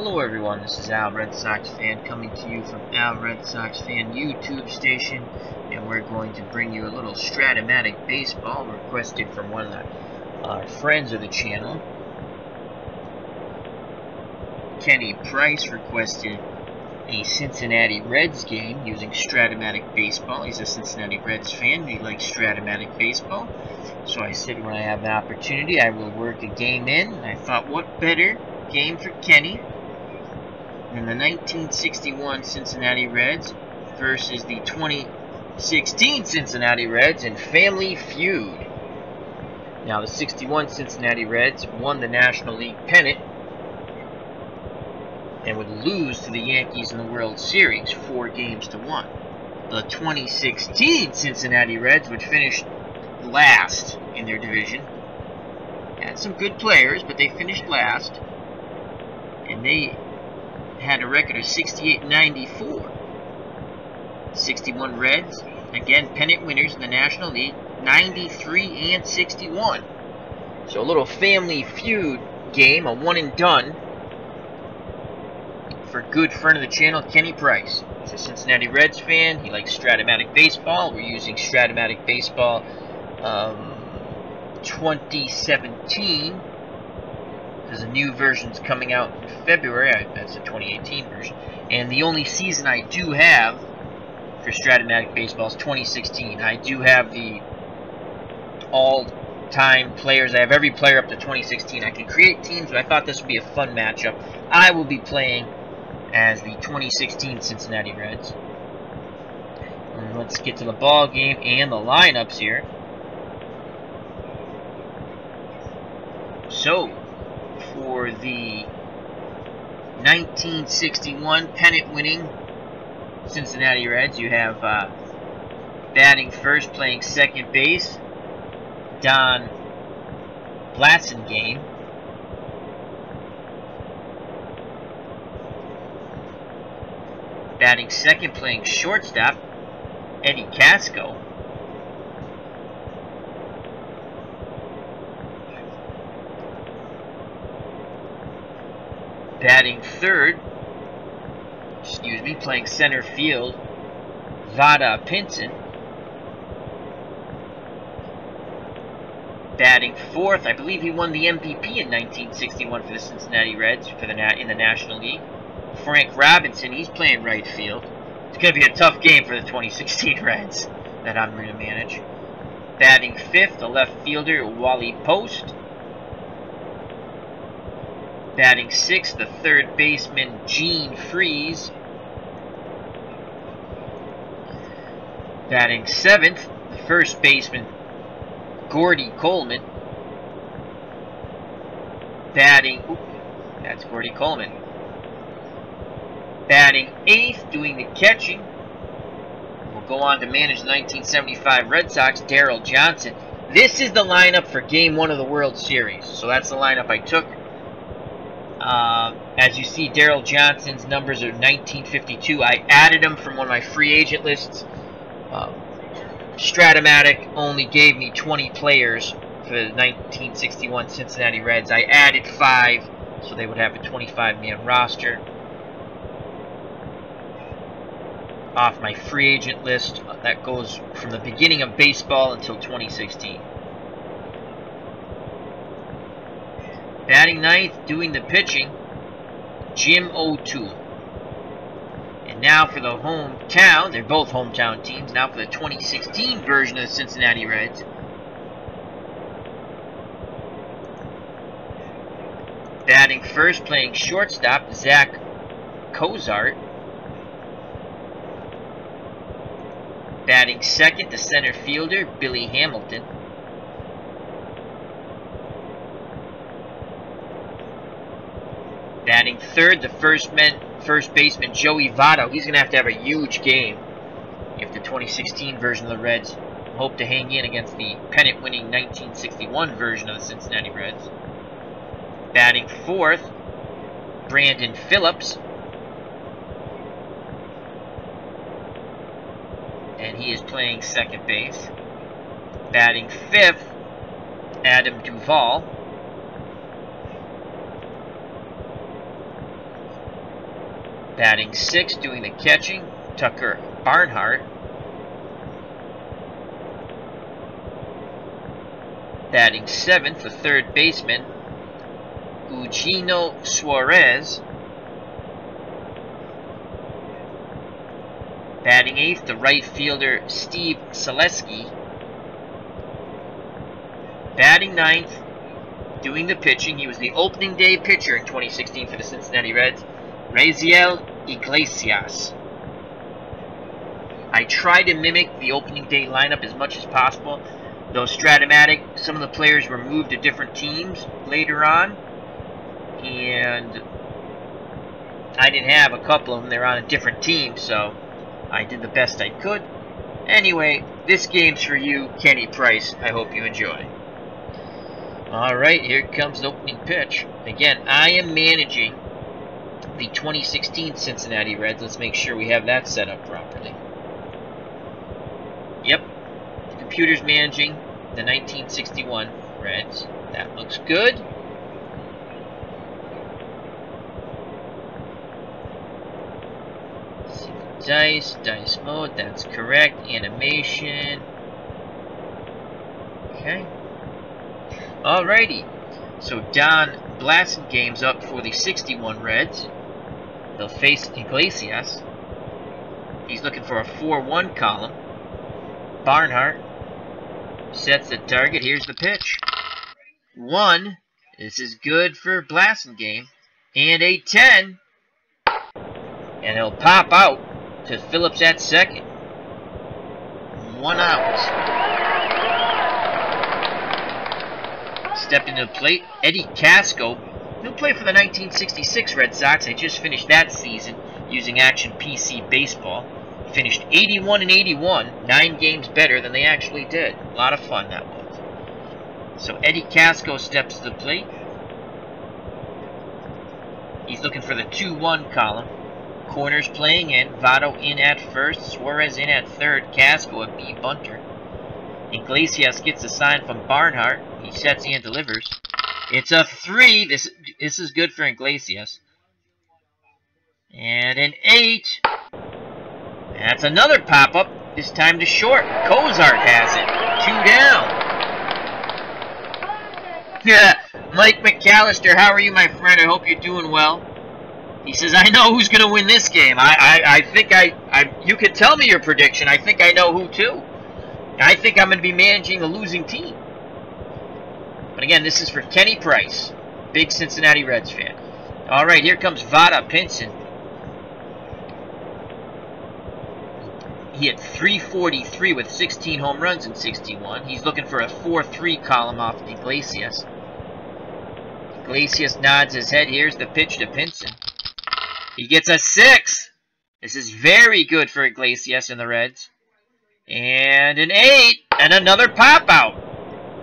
Hello everyone, this is Al Red Sox Fan coming to you from Al Red Sox Fan YouTube station, and we're going to bring you a little Strat-O-Matic baseball requested from one of our friends of the channel. Kenny Price requested a Cincinnati Reds game using Strat-O-Matic baseball. He's a Cincinnati Reds fan, he likes Strat-O-Matic baseball. So I said when I have the opportunity I will work a game in, and I thought what better game for Kenny than the 1961 Cincinnati Reds versus the 2016 Cincinnati Reds in Family Feud. Now, the 61 Cincinnati Reds won the National League pennant and would lose to the Yankees in the World Series 4-1. The 2016 Cincinnati Reds would finish last in their division. Had some good players, but they finished last, and they had a record of 68-94. 61 Reds, again, pennant winners in the National League, 93 and 61. So a little Family Feud game, a one and done for a good friend of the channel, Kenny Price. He's a Cincinnati Reds fan. He likes Strat-O-Matic baseball. We're using Strat-O-Matic baseball 2017 because a new version's coming out in February. That's the 2018 version. And the only season I do have for Strat-O-Matic baseball is 2016. I do have the all-time players. I have every player up to 2016. I can create teams, but I thought this would be a fun matchup. I will be playing as the 2016 Cincinnati Reds. And let's get to the ball game and the lineups here. So, for the 1961 pennant-winning Cincinnati Reds, you have batting first, playing second base, Don Blasingame. Batting second, playing shortstop, Eddie Casco. Batting third, playing center field, Vada Pinson. Batting fourth, I believe he won the MVP in 1961 for the Cincinnati Reds in the National League, Frank Robinson. He's playing right field. It's going to be a tough game for the 2016 Reds that I'm going to manage. Batting fifth, the left fielder, Wally Post. Batting sixth, the third baseman, Gene Freeze. Batting seventh, the first baseman, Gordy Coleman. That's Gordy Coleman. Batting eighth, doing the catching, will go on to manage the 1975 Red Sox, Daryl Johnson. This is the lineup for Game 1 of the World Series. So that's the lineup I took. As you see, Daryl Johnson's numbers are 1952. I added him from one of my free agent lists. Strat-O-Matic only gave me 20 players for the 1961 Cincinnati Reds. I added 5, so they would have a 25-man roster off my free agent list that goes from the beginning of baseball until 2016. Batting ninth, doing the pitching, Jim O'Toole. And now for the hometown, they're both hometown teams, now for the 2016 version of the Cincinnati Reds. Batting first, playing shortstop, Zach Cozart. Batting second, the center fielder, Billy Hamilton. Batting third, the first baseman, Joey Votto. He's going to have a huge game if the 2016 version of the Reds hope to hang in against the pennant-winning 1961 version of the Cincinnati Reds. Batting fourth, Brandon Phillips. And he is playing second base. Batting fifth, Adam Duvall. Batting 6th, doing the catching, Tucker Barnhart. Batting 7th, the third baseman, Eugenio Suarez. Batting 8th, the right fielder, Steve Selesky. Batting 9th, doing the pitching, he was the opening day pitcher in 2016 for the Cincinnati Reds, Raziel Iglesias. I try to mimic the opening day lineup as much as possible, though Strat-O-Matic, some of the players were moved to different teams later on, and I didn't have a couple of them. They're on a different team, so I did the best I could. Anyway, this game's for you, Kenny Price. I hope you enjoy. Alright, here comes the opening pitch. Again, I am managing the 2016 Cincinnati Reds. Let's make sure we have that set up properly. Yep, the computer's managing the 1961 Reds. That looks good. Dice mode, that's correct. Animation. Okay. Alrighty. So Don Blassingame's up for the 61 Reds. They'll face Iglesias. He's looking for a 4-1 column. Barnhart sets the target. Here's the pitch. 1. This is good for Blassingame. And a 10. And he'll pop out to Phillips at second. 1 out. Stepped into the plate, Eddie Casco. He'll play for the 1966 Red Sox. They just finished that season using Action PC Baseball. Finished 81 and 81, 9 games better than they actually did. A lot of fun that was. So Eddie Casco steps to the plate. He's looking for the 2-1 column. Corners playing in. Votto in at first. Suarez in at third. Casco a B bunter. Iglesias gets a sign from Barnhart. He sets and delivers. It's a 3. This is good for Iglesias. And an 8. That's another pop-up. This time to short. Cozart has it. 2 down. Yeah, Mike McAllister, how are you, my friend? I hope you're doing well. He says, I know who's going to win this game. I think you can tell me your prediction. I think I know who, too. I think I'm going to be managing the losing team. But again, this is for Kenny Price, big Cincinnati Reds fan. All right, here comes Vada Pinson. He hit .343 with 16 home runs in 61. He's looking for a 4-3 column off Iglesias. Iglesias nods his head. Here's the pitch to Pinson. He gets a 6. This is very good for Iglesias and the Reds. And an 8. And another pop-out.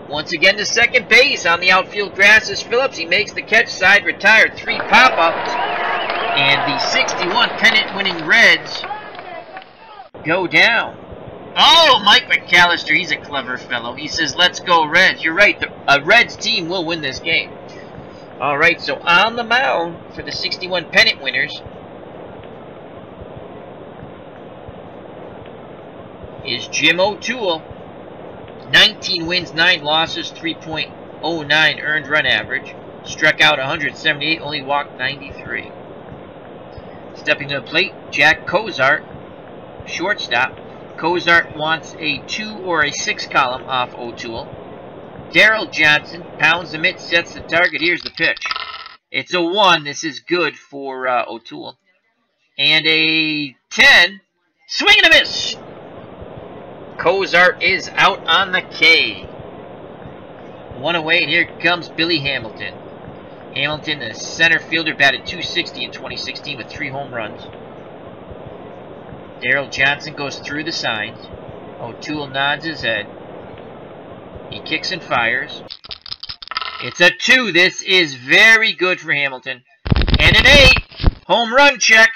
Once again to second base on the outfield grass is Phillips. He makes the catch, side retired, 3 pop-ups. And the 61 pennant-winning Reds go down. Oh, Mike McAllister, he's a clever fellow. He says, let's go Reds. You're right, a Reds team will win this game. All right, so on the mound for the 61 pennant winners is Jim O'Toole. 19 wins, 9 losses, 3.09 earned run average. Struck out 178, only walked 93. Stepping to the plate, Jack Cozart, shortstop. Cozart wants a 2 or a 6 column off O'Toole. Daryl Johnson pounds the mitt, sets the target. Here's the pitch. It's a 1. This is good for O'Toole. And a 10. Swing and a miss. Cozart is out on the K. 1 away, and here comes Billy Hamilton. Hamilton, the center fielder, batted .260 in 2016 with 3 home runs. Daryl Johnson goes through the signs. O'Toole nods his head. He kicks and fires. It's a 2. This is very good for Hamilton. And an 8. Home run check.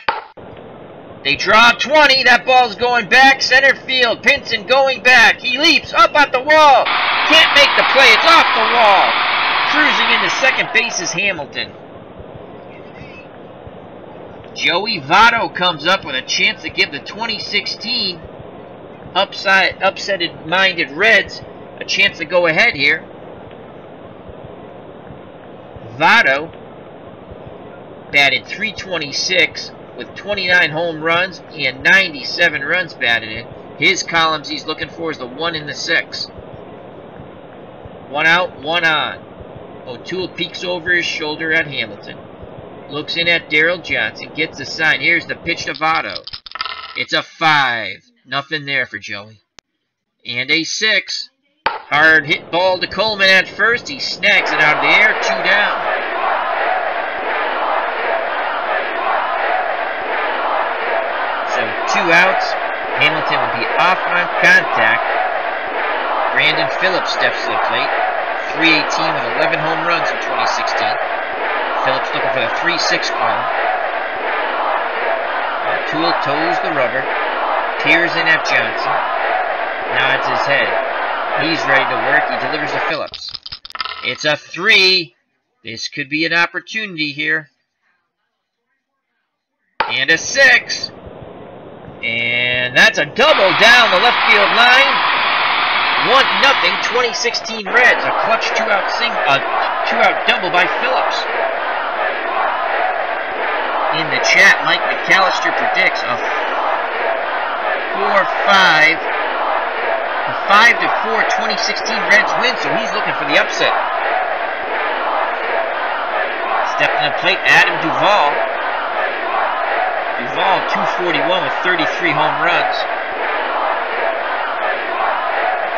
They draw 20. That ball's going back. Center field. Pinson going back. He leaps up at the wall. Can't make the play. It's off the wall. Cruising into second base is Hamilton. Joey Votto comes up with a chance to give the 2016 upset-minded Reds a chance to go ahead here. Votto batted .326 with 29 home runs and 97 runs batted in. His columns he's looking for is the 1 and the 6. 1 out, 1 on. O'Toole peeks over his shoulder at Hamilton. Looks in at Daryl Johnson. Gets the sign. Here's the pitch to Votto. It's a 5. Nothing there for Joey. And a 6. Hard hit ball to Coleman at first. He snags it out of the air. 2 down. So 2 outs. Hamilton will be off on contact. Brandon Phillips steps to the plate. .318 with 11 home runs in 2016. Phillips looking for the 3-6 call. O'Toole toes the rubber. Peers in at Johnson. Nods his head. He's ready to work. He delivers to Phillips. It's a 3. This could be an opportunity here. And a 6. And that's a double down the left field line. 1-0 2016 Reds. A clutch 2-out double by Phillips. In the chat, Mike McAllister predicts a 4-5. A 5-4 2016 Reds win, so he's looking for the upset. Stepping to the plate, Adam Duvall. Duvall, 241 with 33 home runs.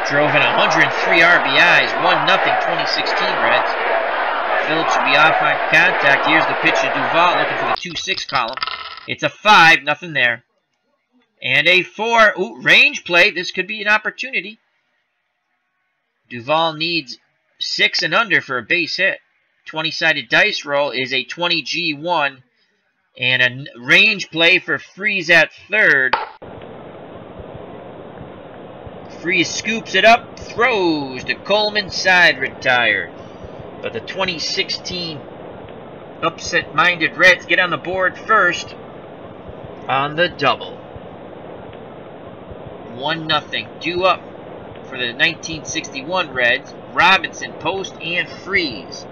Drove in 103 RBIs, 1-0 2016 Reds. Phillips will be off on contact. Here's the pitch to Duvall, looking for the 2-6 column. It's a 5, nothing there. And a 4. Ooh, range play. This could be an opportunity. Duvall needs 6 and under for a base hit. 20-sided dice roll is a 20G1. And a range play for Freese at third. Freese scoops it up, throws to Coleman, side retired. But the 2016 upset-minded Reds get on the board first on the double. 1-0 due up for the 1961 Reds. Robinson, Post, and Freese.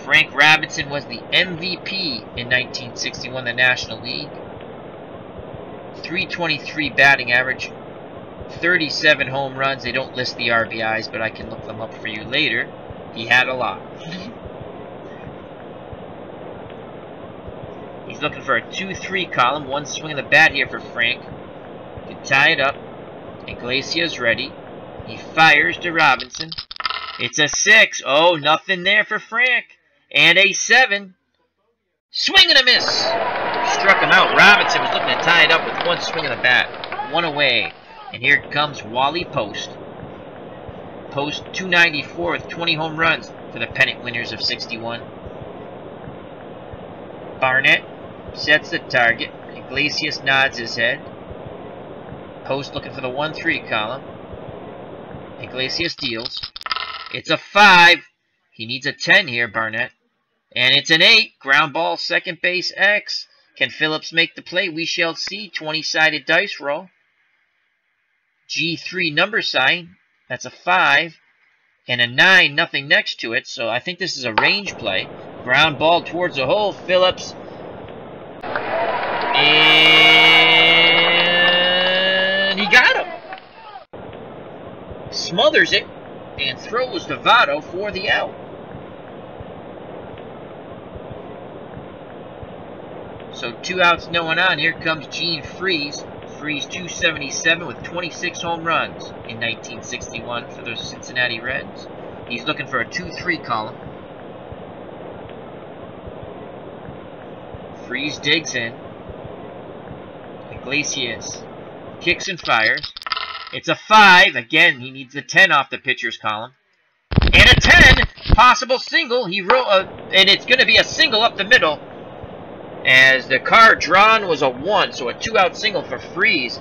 Frank Robinson was the MVP in 1961, the National League. .323 batting average, 37 home runs. They don't list the RBIs, but I can look them up for you later. He had a lot. He's looking for a 2-3 column. 1 swing of the bat here for Frank. To tie it up. Iglesias ready. He fires to Robinson. It's a 6. Oh, nothing there for Frank. And a 7. Swing and a miss. Struck him out. Robinson was looking to tie it up with 1 swing of the bat. 1 away. And here comes Wally Post. Post 294 with 20 home runs for the pennant winners of 61. Barnett sets the target. Iglesias nods his head. Post looking for the 1-3 column. Iglesias deals. It's a 5. He needs a 10 here, Barnett. And it's an 8. Ground ball, second base, X. Can Phillips make the play? We shall see. 20-sided dice roll. G3 number sign. That's a 5. And a 9, nothing next to it. So I think this is a range play. Ground ball towards the hole. Phillips. And he got him. Smothers it. And throws to Votto for the out. So 2 outs, no one on. Here comes Gene Freese. Freese 277 with 26 home runs in 1961 for the Cincinnati Reds. He's looking for a 2-3 column. Freese digs in. Iglesias kicks and fires. It's a 5. Again, he needs a 10 off the pitcher's column. And a 10! Possible single. He wrote and it's going to be a single up the middle. As the card drawn was a 1, so a 2-out single for Freese.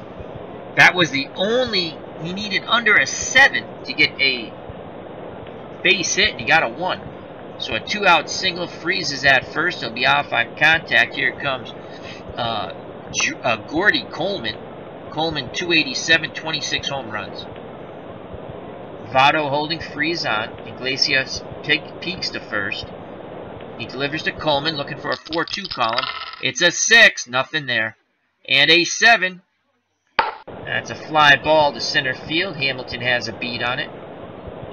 That was the only, he needed under a 7 to get a base hit, and he got a 1. So a 2-out single freezes at first. He'll be off on contact. Here comes Gordy Coleman. Coleman, 287, 26 home runs. Votto holding, freeze on. Iglesias peaks to first. He delivers to Coleman, looking for a 4-2 column. It's a 6, nothing there. And a 7. That's a fly ball to center field. Hamilton has a beat on it.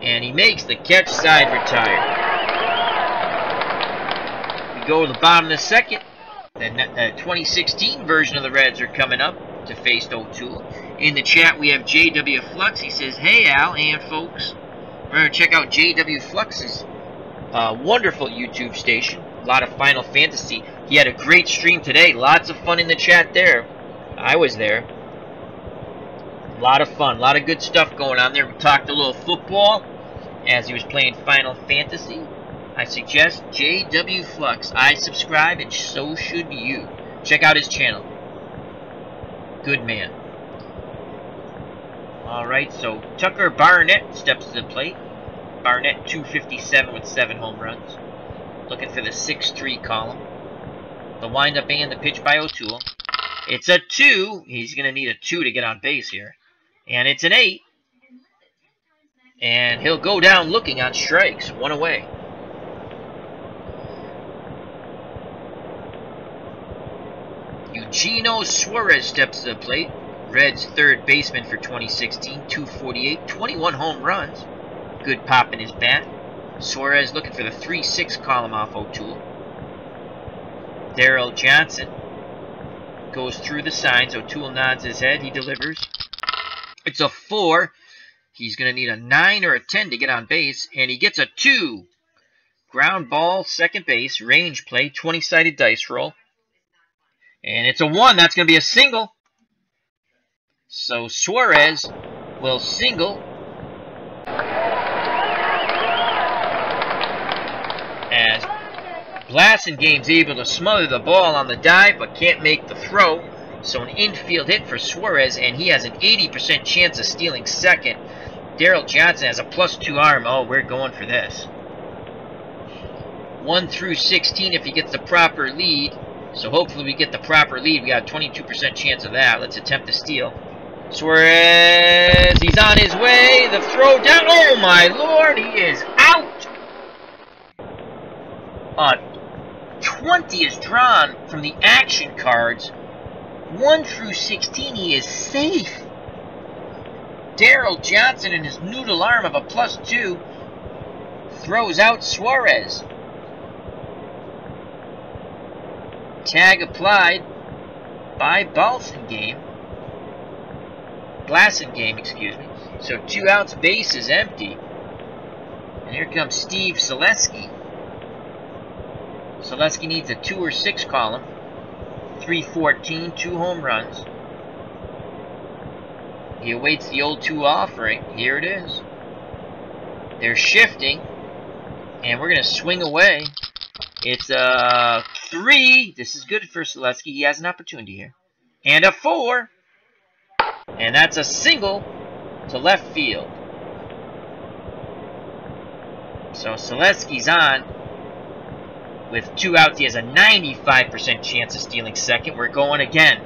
And he makes the catch, side retired. We go to the bottom of the second. The 2016 version of the Reds are coming up to face O'Toole. In the chat, we have JW Flux. He says, "Hey, Al and folks. Remember, check out JW Flux's wonderful YouTube station. A lot of Final Fantasy. He had a great stream today. Lots of fun in the chat there. I was there. A lot of fun. A lot of good stuff going on there. We talked a little football as he was playing Final Fantasy. I suggest JW Flux. I subscribe, and so should you. Check out his channel. Good man. Alright, so Tucker Barnett steps to the plate. Barnett, 257 with 7 home runs. Looking for the 6-3 column. The windup and the pitch by O'Toole. It's a 2. He's going to need a 2 to get on base here. And it's an 8. And he'll go down looking on strikes. 1 away. Eugenio Suarez steps to the plate. Reds third baseman for 2016. 248, 21 home runs. Good pop in his bat. Suarez looking for the 3-6 column off O'Toole. Daryl Johnson goes through the signs. O'Toole nods his head. He delivers. It's a 4. He's going to need a 9 or a 10 to get on base. And he gets a 2. Ground ball, second base, range play, 20-sided dice roll. And it's a 1. That's going to be a single. So Suarez will single. As Blassingame's able to smother the ball on the dive, but can't make the throw. So an infield hit for Suarez, and he has an 80% chance of stealing second. Daryl Johnson has a +2 arm. Oh, we're going for this. 1 through 16 if he gets the proper lead. So hopefully we get the proper lead. We got a 22% chance of that. Let's attempt to steal. Suarez, he's on his way. The throw down. Oh, my Lord, he is out. 20 is drawn from the action cards. 1 through 16, he is safe. Daryl Johnson and his noodle arm of a +2 throws out Suarez. Tag applied by Blasingame, excuse me. So 2 outs, base is empty. And here comes Steve Selesky. Selesky needs a 2 or 6 column. 314, 2 home runs. He awaits the 0-2 offering. Here it is. They're shifting. And we're going to swing away. It's a 3. This is good for Selesky. He has an opportunity here. And a 4. And that's a single to left field. So Selesky's on. With 2 outs, he has a 95% chance of stealing second. We're going again.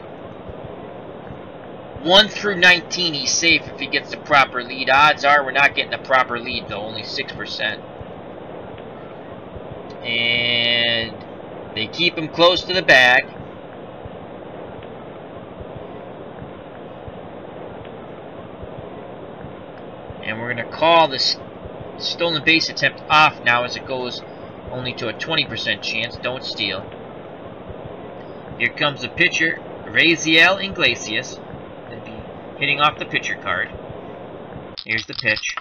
1 through 19, he's safe if he gets the proper lead. Odds are we're not getting the proper lead, though. Only 6%. And they keep him close to the bag. And we're going to call this stolen base attempt off now as it goes only to a 20% chance. Don't steal. Here comes the pitcher, Raziel Iglesias. Going to be hitting off the pitcher card. Here's the pitch.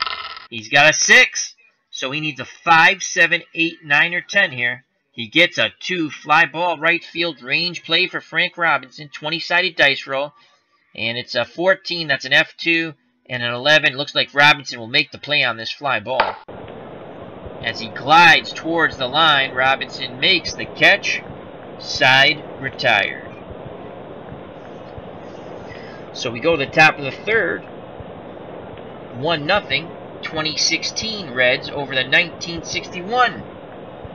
He's got a 6. So he needs a 5, 7, 8, 9, or 10 here. He gets a 2. Fly ball, right field, range play for Frank Robinson. 20-sided dice roll. And it's a 14. That's an F2. And an 11. Looks like Robinson will make the play on this fly ball. As he glides towards the line, Robinson makes the catch. Side retired. So we go to the top of the third. 1-0. 2016 Reds over the 1961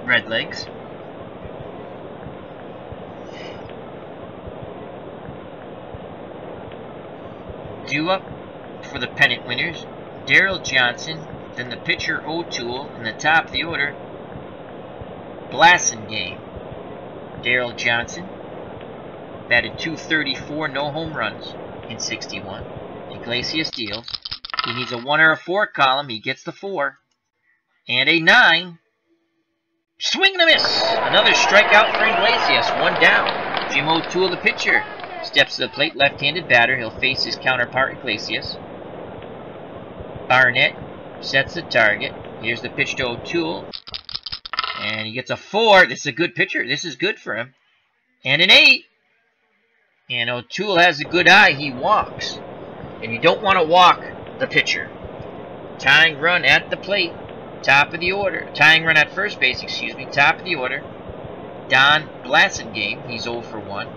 Redlegs. Due up for the pennant winners, Daryl Johnson, then the pitcher O'Toole, in the top of the order, Blasingame. Daryl Johnson batted .234, no home runs in 61. Iglesias deals. He needs a 1 or a 4 column. He gets the 4. And a 9. Swing and a miss. Another strikeout for Iglesias. 1 down. Jim O'Toole, the pitcher, steps to the plate. Left-handed batter. He'll face his counterpart, Iglesias. Barnett sets the target. Here's the pitch to O'Toole. And he gets a 4. This is a good pitcher. This is good for him. And an 8. And O'Toole has a good eye. He walks. And you don't want to walk the pitcher. Tying run at the plate. Top of the order. Tying run at first base, excuse me. Top of the order. Don Blasingame. He's 0 for 1.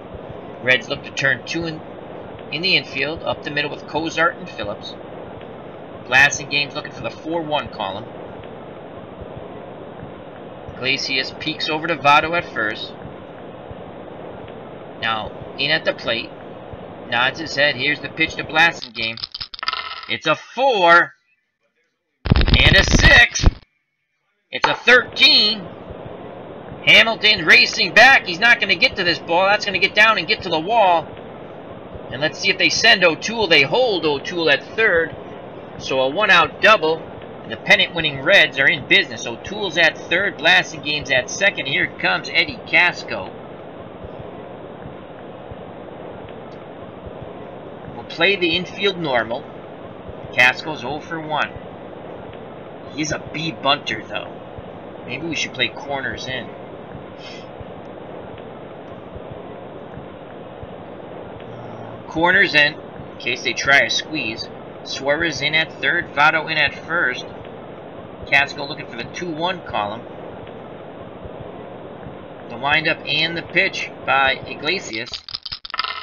Reds look to turn 2 in the infield. Up the middle with Cozart and Phillips. Blasingame's looking for the 4-1 column. Iglesias peeks over to Votto at first. Now, in at the plate. Nods his head. Here's the pitch to Blasingame. It's a 4. And a 6. It's a 13. Hamilton racing back. He's not going to get to this ball. That's going to get down and get to the wall. And let's see if they send O'Toole. They hold O'Toole at third. So a 1-out double. And the pennant-winning Reds are in business. O'Toole's at third. Blasingame's at second. Here comes Eddie Casco. We'll play the infield normal. Casco's 0 for 1. He's a B bunter, though. Maybe we should play corners in. Corners in case they try a squeeze. Suarez in at third. Votto in at first. Casco looking for the 2-1 column. The windup and the pitch by Iglesias.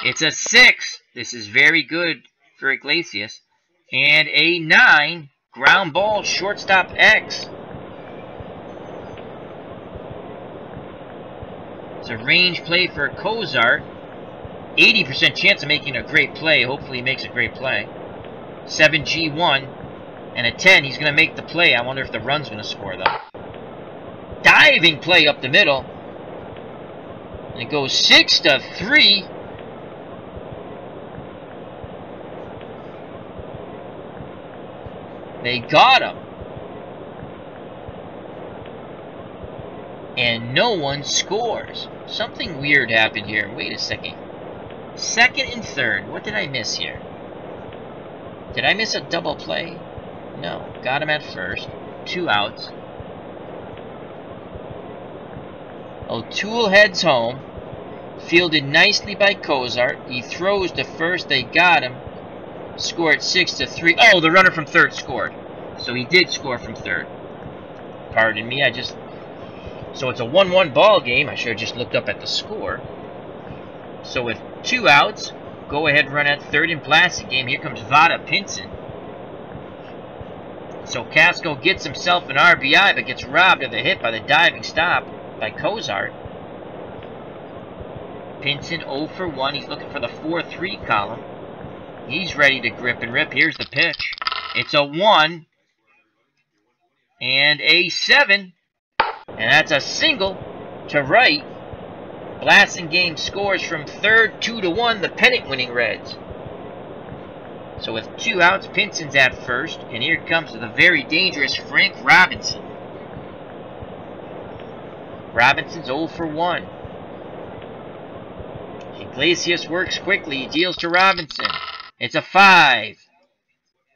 It's a 6. This is very good for Iglesias. And a 9. Ground ball, shortstop X. It's a range play for Cozart. 80% chance of making a great play. Hopefully he makes a great play. 7G1. And a 10. He's going to make the play. I wonder if the run's going to score, though. Diving play up the middle. And it goes 6-3. They got him. And no one scores. Something weird happened here. Wait a second. Second and third. What did I miss here? Did I miss a double play? No. Got him at first. 2 outs. O'Toole heads home. Fielded nicely by Cozart. He throws to first. They got him. Scored 6-3. Oh, the runner from third scored. So he did score from third. Pardon me, so it's a 1-1 ball game. I should have just looked up at the score. So with 2 outs, go ahead run at third in Blasingame. Here comes Vada Pinson. So Casco gets himself an RBI, but gets robbed of the hit by the diving stop by Cozart. Pinson 0 for 1. He's looking for the 4-3 column. He's ready to grip and rip. Here's the pitch. It's a 1 and a 7. And that's a single to right. Blasingame scores from third, 2-1, the pennant-winning Reds. So with 2 outs, Pinson's at first. And here comes the very dangerous Frank Robinson. Robinson's 0 for 1. Iglesias works quickly. He deals to Robinson. It's a 5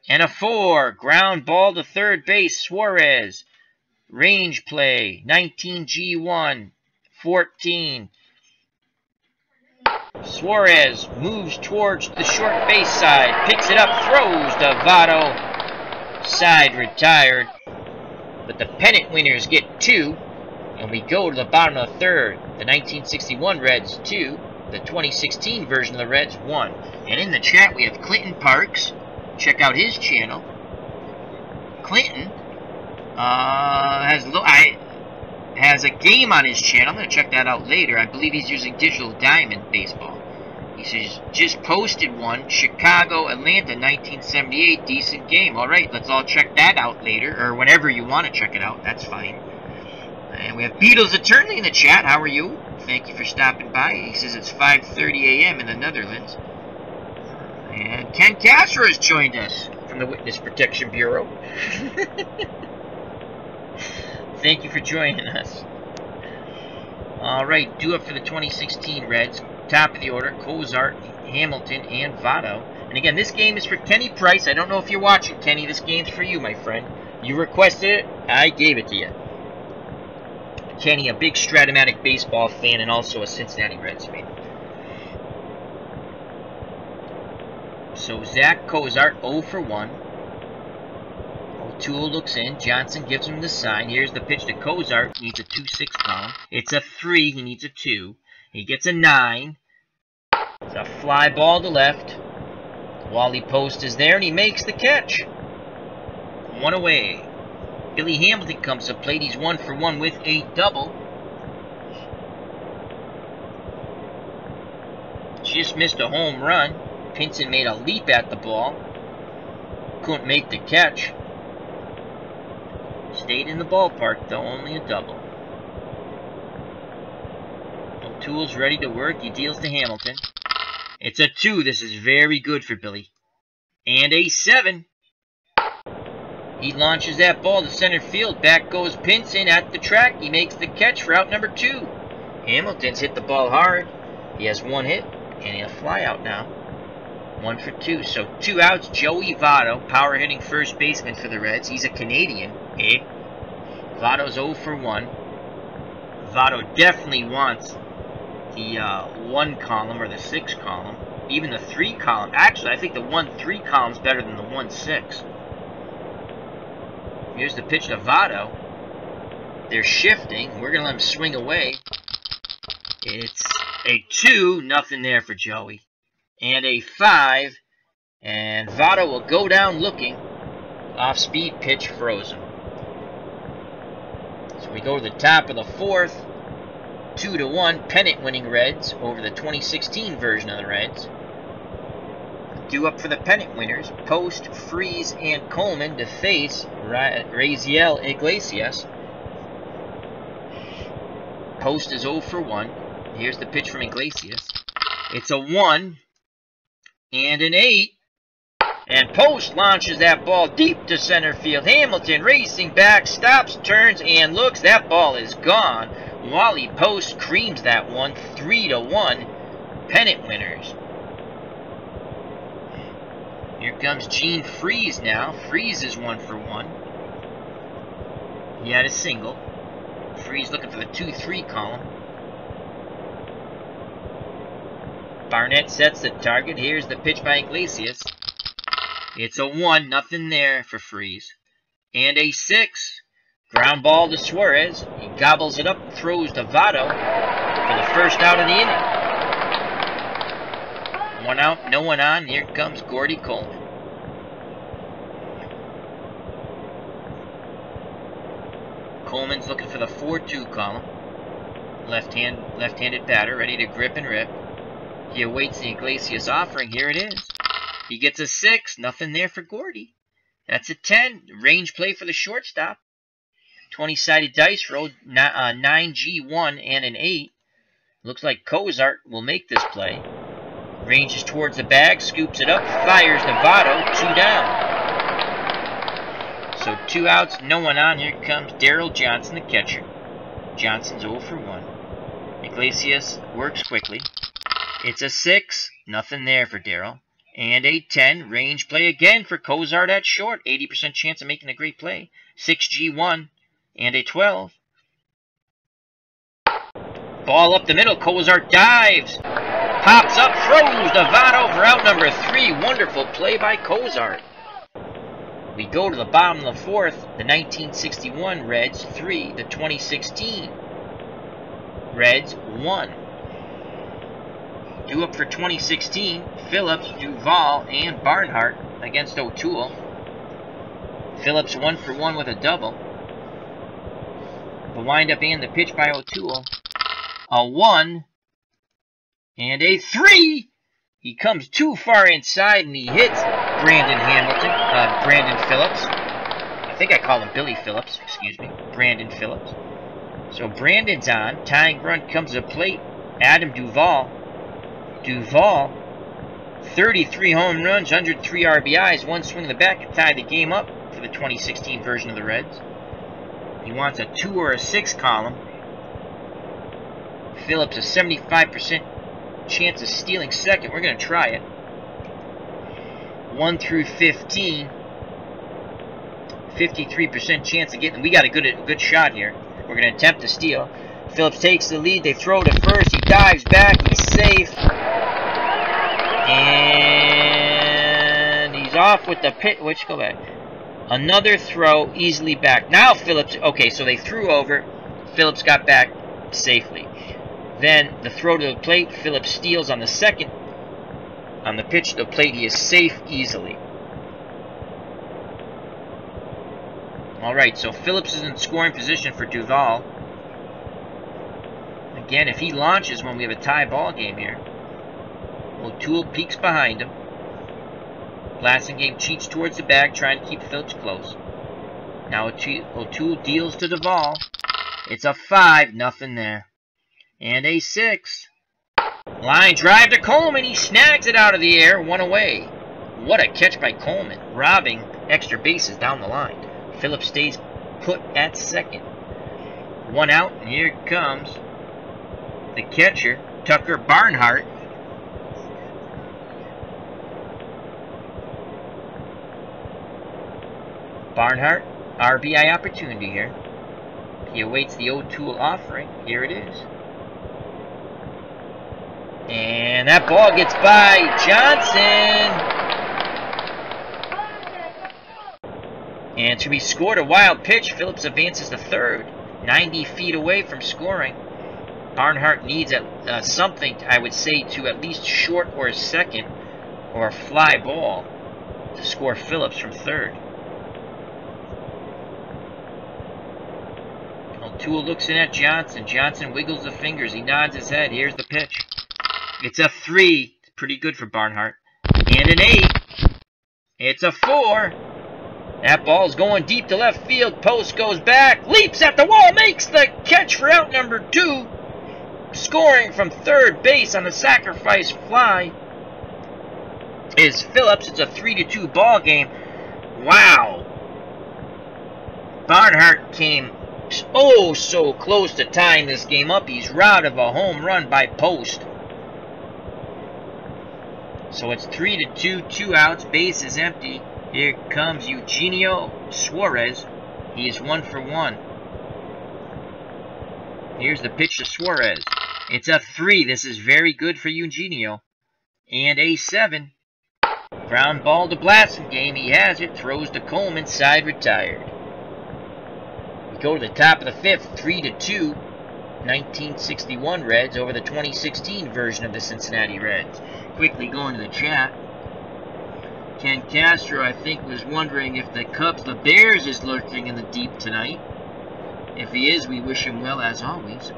and a 4. Ground ball to third base. Suarez. Range play. 19G1. 14. Suarez moves towards the short base side. Picks it up. Throws to Votto. Side retired. But the pennant winners get 2. And we go to the bottom of the third. The 1961 Reds 2. The 2016 version of the Reds 1. And in the chat we have Clinton Parks. Check out his channel. Clinton has has a game on his channel. I'm going to check that out later. I believe he's using Digital Diamond Baseball. He says, just posted one, Chicago, Atlanta, 1978, decent game. All right, let's all check that out later, or whenever you want to check it out. That's fine. And we have Beatles Eternally in the chat. How are you? Thank you for stopping by. He says it's 5:30 a.m. in the Netherlands. And Ken Castro has joined us from the Witness Protection Bureau. Thank you for joining us. All right, due up for the 2016 Reds. Top of the order, Cozart, Hamilton, and Votto. And again, this game is for Kenny Price. I don't know if you're watching, Kenny. This game's for you, my friend. You requested it. I gave it to you. Kenny, a big Strat-O-Matic baseball fan and also a Cincinnati Reds fan. So Zach Cozart 0 for 1. O'Toole looks in. Johnson gives him the sign. Here's the pitch to Cozart. He needs a 2-6 column. It's a 3. He needs a 2. He gets a 9. It's a fly ball to left. Wally Post is there, and he makes the catch. 1 away. Billy Hamilton comes to plate. He's 1 for 1 with a double. Just missed a home run. Pinson made a leap at the ball. Couldn't make the catch. Stayed in the ballpark, though, only a double. O'Toole's ready to work. He deals to Hamilton. It's a 2. This is very good for Billy. And a 7. He launches that ball to center field. Back goes Pinson at the track. He makes the catch for out number 2. Hamilton's hit the ball hard. He has 1 hit, and he'll fly out now. 1 for 2. So 2 outs. Joey Votto, power hitting first baseman for the Reds. He's a Canadian, eh? Votto's 0 for 1. Votto definitely wants the 1 column or the 6 column. Even the 3 column. Actually, I think the 1-3 column is better than the 1-6. Here's the pitch to Votto. They're shifting. We're going to let him swing away. It's a 2. Nothing there for Joey. And a 5. And Votto will go down looking. Off-speed pitch frozen. So we go to the top of the 4th. 2-1. Pennant-winning Reds over the 2016 version of the Reds. Due up for the pennant winners, Post, Freese, and Coleman to face Raziel Iglesias. Post is 0 for 1. Here's the pitch from Iglesias. It's a 1 and an 8. And Post launches that ball deep to center field. Hamilton racing back, stops, turns, and looks. That ball is gone. Wally Post creams that one. 3-1. Pennant winners. Here comes Gene Freese now. Freese is 1 for 1. He had a single. Freese looking for the 2-3 column. Barnett sets the target. Here's the pitch by Iglesias. It's a 1. Nothing there for Freese. And a 6. Ground ball to Suarez. He gobbles it up and throws to Votto for the first out of the inning. 1 out, no one on. Here comes Gordy Coleman. Coleman's looking for the 4-2 column. Left-handed batter, ready to grip and rip. He awaits the Iglesias offering. Here it is. He gets a 6. Nothing there for Gordy. That's a 10. Range play for the shortstop. 20-sided dice roll. 9G1 and an 8. Looks like Cozart will make this play. Ranges towards the bag, scoops it up, fires to Votto, 2 down. So 2 outs, no one on. Here comes Daryl Johnson, the catcher. Johnson's 0 for 1. Iglesias works quickly. It's a 6, nothing there for Daryl. And a 10, range play again for Cozart at short. 80% chance of making a great play. 6G1 and a 12. Ball up the middle, Cozart dives. Pops up, throws to Votto for out number 3. Wonderful play by Cozart. We go to the bottom of the 4th. The 1961 Reds 3. The 2016 Reds 1. Due up for 2016, Phillips, Duvall, and Barnhart against O'Toole. Phillips 1 for 1 with a double. The windup and the pitch by O'Toole. A 1 and a 3. He comes too far inside and he hits Brandon Phillips. I think I call him Billy Phillips, excuse me. Brandon Phillips. So Brandon's on. Tying run comes to plate. Adam Duvall. 33 home runs, 103 RBIs, 1 swing in the bat to tie the game up for the 2016 version of the Reds. He wants a 2 or a 6 column. Phillips a 75% chance of stealing second. We're going to try it. 1 through 15. 53% chance of getting. We got a good shot here. We're going to attempt to steal. Phillips takes the lead. They throw to first. He dives back. He's safe. And he's off with the pit. Which go back. Another throw easily back. Now Phillips. Okay, so they threw over. Phillips got back safely. Then the throw to the plate. Phillips steals on the second. On the pitch to the plate, he is safe easily. All right, so Phillips is in scoring position for Duvall. Again, if he launches when we have a tie ball game here. O'Toole peeks behind him. Blasingame cheats towards the bag, trying to keep Phillips close. Now O'Toole deals to Duvall. It's a 5, nothing there. And a 6. Line drive to Coleman. He snags it out of the air, 1 away. What a catch by Coleman, robbing extra bases down the line. Phillips stays put at second. 1 out, and here comes the catcher, Tucker Barnhart. Barnhart, RBI opportunity here. He awaits the O'Toole offering. Here it is. And that ball gets by Johnson. And to be scored a wild pitch, Phillips advances to third. 90 feet away from scoring. Barnhart needs something, I would say, to at least short or a second or a fly ball to score Phillips from third. O'Toole looks in at Johnson. Johnson wiggles the fingers. He nods his head. Here's the pitch. It's a 3. It's pretty good for Barnhart. And an 8. It's a 4. That ball's going deep to left field. Post goes back. Leaps at the wall. Makes the catch for out number 2. Scoring from third base on the sacrifice fly is Phillips. It's a 3-2 ball game. Wow. Barnhart came so close to tying this game up. He's robbed of a home run by Post. So it's 3-2, 2 outs, base is empty. Here comes Eugenio Suarez. He is 1 for 1. Here's the pitch to Suarez. It's a 3. This is very good for Eugenio. And a 7. Ground ball to Blasingame. He has it. Throws to Coleman. Side retired. We go to the top of the 5th. 3-2. 1961 Reds over the 2016 version of the Cincinnati Reds. Quickly going to the chat. Ken Castro, I think, was wondering if the Bears is lurking in the deep tonight. If he is, we wish him well as always.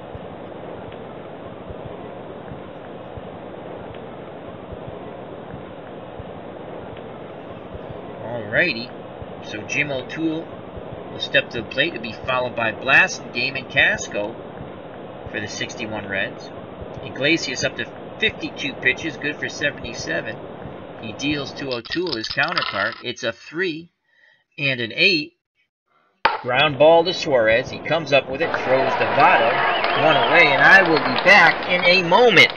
Alrighty. So Jim O'Toole will step to the plate. It'll be followed by Blasingame and Casco for the 61 Reds. Iglesias up to 52 pitches, good for 77. He deals to O'Toole, his counterpart. It's a 3 and an 8. Ground ball to Suarez. He comes up with it, throws to Votto. 1 away, and I will be back in a moment.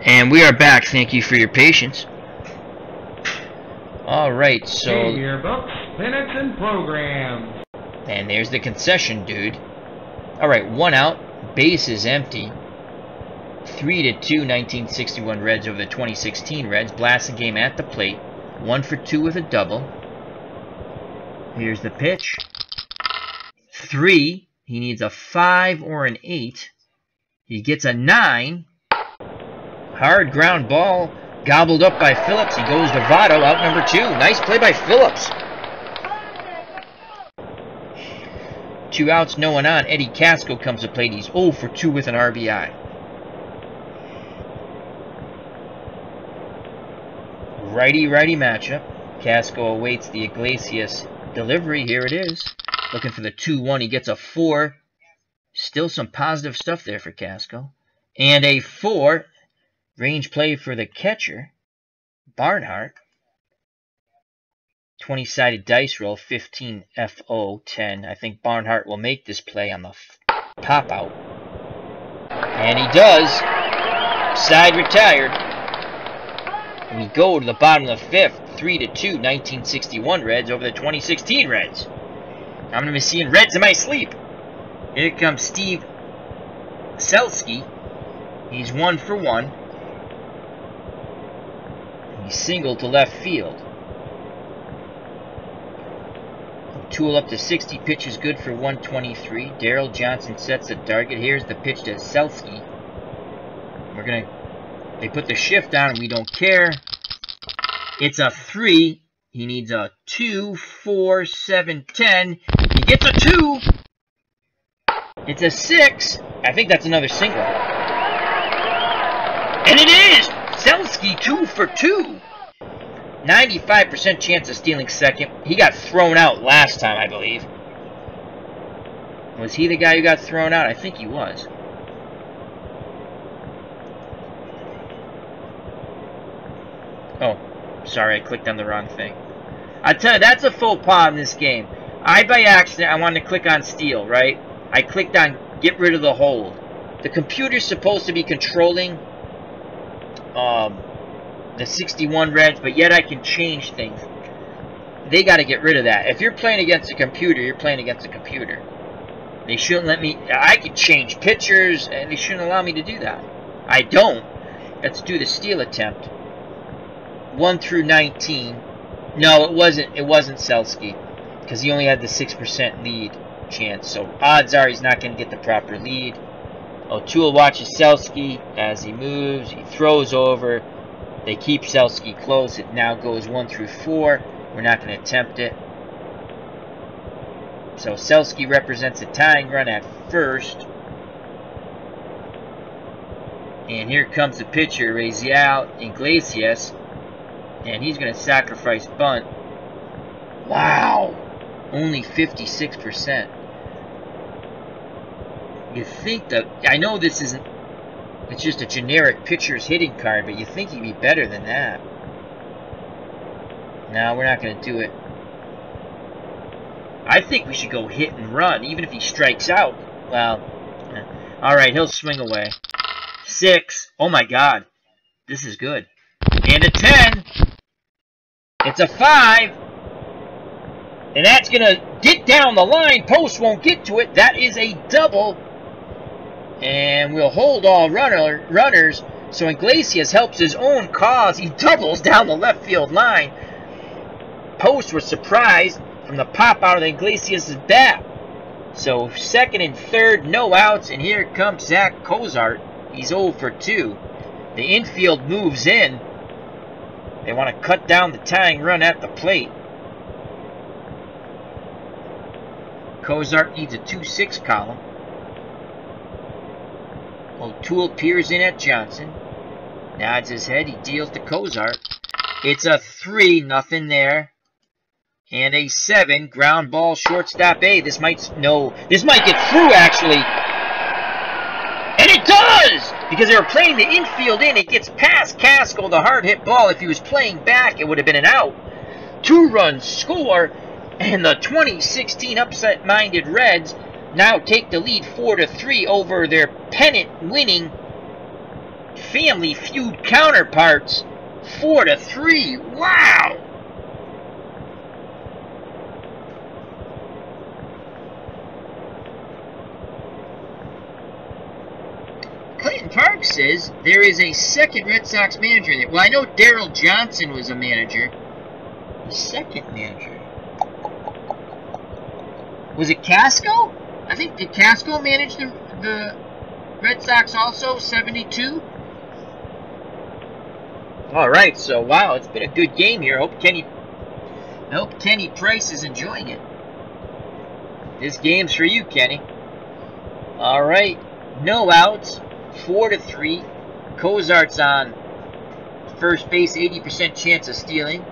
And we are back. Thank you for your patience. Alright, so... Hey, your books, minutes, and programs. And there's the concession, dude. Alright, 1 out. Base is empty. 3-2, 1961 Reds over the 2016 Reds. Blasting game at the plate. 1 for 2 with a double. Here's the pitch. 3. He needs a 5 or an 8. He gets a 9. Hard ground ball. Gobbled up by Phillips. He goes to Votto, out number 2. Nice play by Phillips. 2 outs, no one on. Eddie Casco comes to plate. He's 0 for 2 with an RBI. Righty-righty matchup. Casco awaits the Iglesias delivery. Here it is. Looking for the 2-1. He gets a 4. Still some positive stuff there for Casco. And a 4. Range play for the catcher, Barnhart. 20-sided dice roll, 15 FO 10. I think Barnhart will make this play on the pop out. And he does. Side retired. We go to the bottom of the 5th. 3-2, 1961 Reds over the 2016 Reds. I'm going to be seeing Reds in my sleep. Here comes Steve Selski. He's 1 for 1. He singled to left field. O'Toole up to 60. Pitch is good for 123. Darryl Johnson sets the target. Here's the pitch to Selski. They put the shift on and we don't care. It's a 3. He needs a 2, 4, 7, 10. He gets a 2. It's a 6. I think that's another single. And it is! Selski 2 for 2. 95% chance of stealing second. He got thrown out last time, I believe. Was he the guy who got thrown out? I think he was. Oh, sorry, I clicked on the wrong thing. I tell you, that's a faux pas in this game. By accident, I wanted to click on steal, right? I clicked on get rid of the hold. The computer's supposed to be controlling the 61 Reds, but yet I can change things. They got to get rid of that. If you're playing against a computer, you're playing against a computer. They shouldn't let me... I could change pictures, and they shouldn't allow me to do that. I don't. Let's do the steal attempt. 1 through 19. No, it wasn't Selski, because he only had the 6% lead chance. So odds are he's not going to get the proper lead. O'Toole watches Selski as he moves. He throws over. They keep Selski close. It now goes 1 through 4. We're not going to attempt it. So Selski represents a tying run at first. And here comes the pitcher, Raziel Iglesias. And he's going to sacrifice bunt. Wow! Only 56%. You think that... I know this isn't... It's just a generic pitcher's hitting card, but you think he'd be better than that. No, we're not going to do it. I think we should go hit and run, even if he strikes out. Well, alright, he'll swing away. 6. Oh my god. This is good. And a 10. It's a 5. And that's going to get down the line. Post won't get to it. That is a double. And we'll hold all runners. So Iglesias helps his own cause. He doubles down the left field line. Post was surprised from the pop out of the Iglesias' bat. So second and third, no outs. And here comes Zach Cozart. He's 0 for 2. The infield moves in. They want to cut down the tying run at the plate. Cozart needs a 2-6 column. O'Toole peers in at Johnson. Nods his head. He deals to Cozart. It's a 3, nothing there. And a 7, ground ball, shortstop A. This might get through, actually. And it does! Because they were playing the infield in. It gets past Casco, the hard hit ball. If he was playing back, it would have been an out. 2-run score. And the 2016 upset-minded Reds now take the lead 4-3 over their pennant-winning Family Feud counterparts, 4-3. Wow! Clayton Park says there is a second Red Sox manager there. Well, I know Daryl Johnson was a manager. The second manager. Was it Casco? I think, did Casco manage the Red Sox also, 72? Alright, so wow, it's been a good game here. I hope Kenny Price is enjoying it. This game's for you, Kenny. Alright, no outs, 4-3. Cozart's on first base, 80% chance of stealing.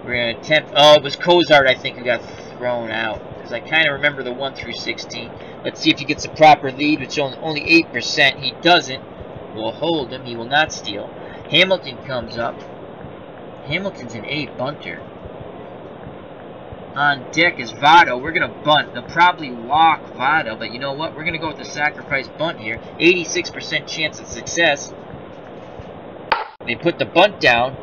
We're going to attempt... Oh, it was Cozart, I think, who got thrown out. Because I kind of remember the 1-16. Let's see if he gets a proper lead, which is only 8%. He doesn't. We'll hold him. He will not steal. Hamilton comes up. Hamilton's an A bunter. On deck is Votto. We're going to bunt. They'll probably walk Votto, but you know what? We're going to go with the sacrifice bunt here. 86% chance of success. They put the bunt down.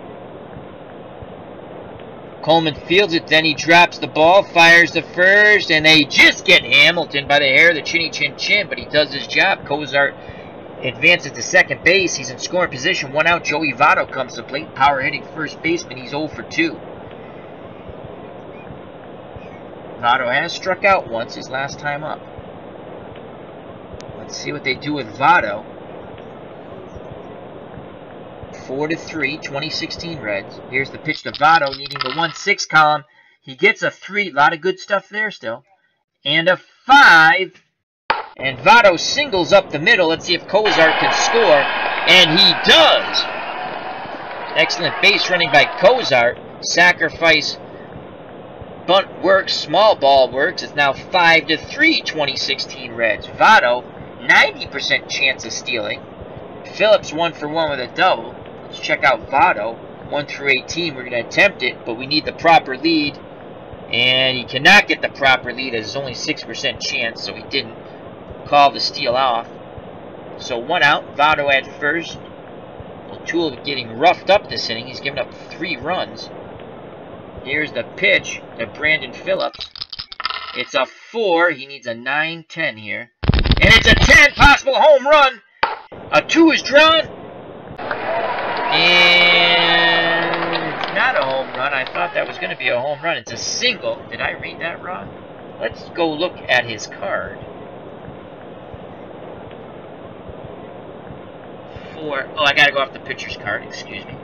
Coleman fields it, then he drops the ball, fires the first, and they just get Hamilton by the hair of the chinny chin chin, but he does his job. Cozart advances to second base. He's in scoring position. 1 out. Joey Votto comes to plate. Power hitting first baseman. He's 0 for 2. Votto has struck out once his last time up. Let's see what they do with Votto. 4-3, 2016 Reds. Here's the pitch to Votto, needing the 1-6 column. He gets a 3. A lot of good stuff there still. And a 5. And Votto singles up the middle. Let's see if Cozart can score. And he does. Excellent base running by Cozart. Sacrifice bunt works. Small ball works. It's now 5-3, 2016 Reds. Votto, 90% chance of stealing. Phillips 1 for 1 with a double. Let's check out Votto. 1-18. We're going to attempt it, but we need the proper lead. And he cannot get the proper lead as it's only 6% chance, so he didn't call the steal off. So 1 out. Votto at first. O'Toole getting roughed up this inning. He's given up 3 runs. Here's the pitch to Brandon Phillips. It's a 4. He needs a 9-10 here. And it's a 10. Possible home run. A 2 is drawn. And it's not a home run. I thought that was going to be a home run. It's a single. Did I read that wrong? Let's go look at his card. Oh, I got to go off the pitcher's card. Excuse me.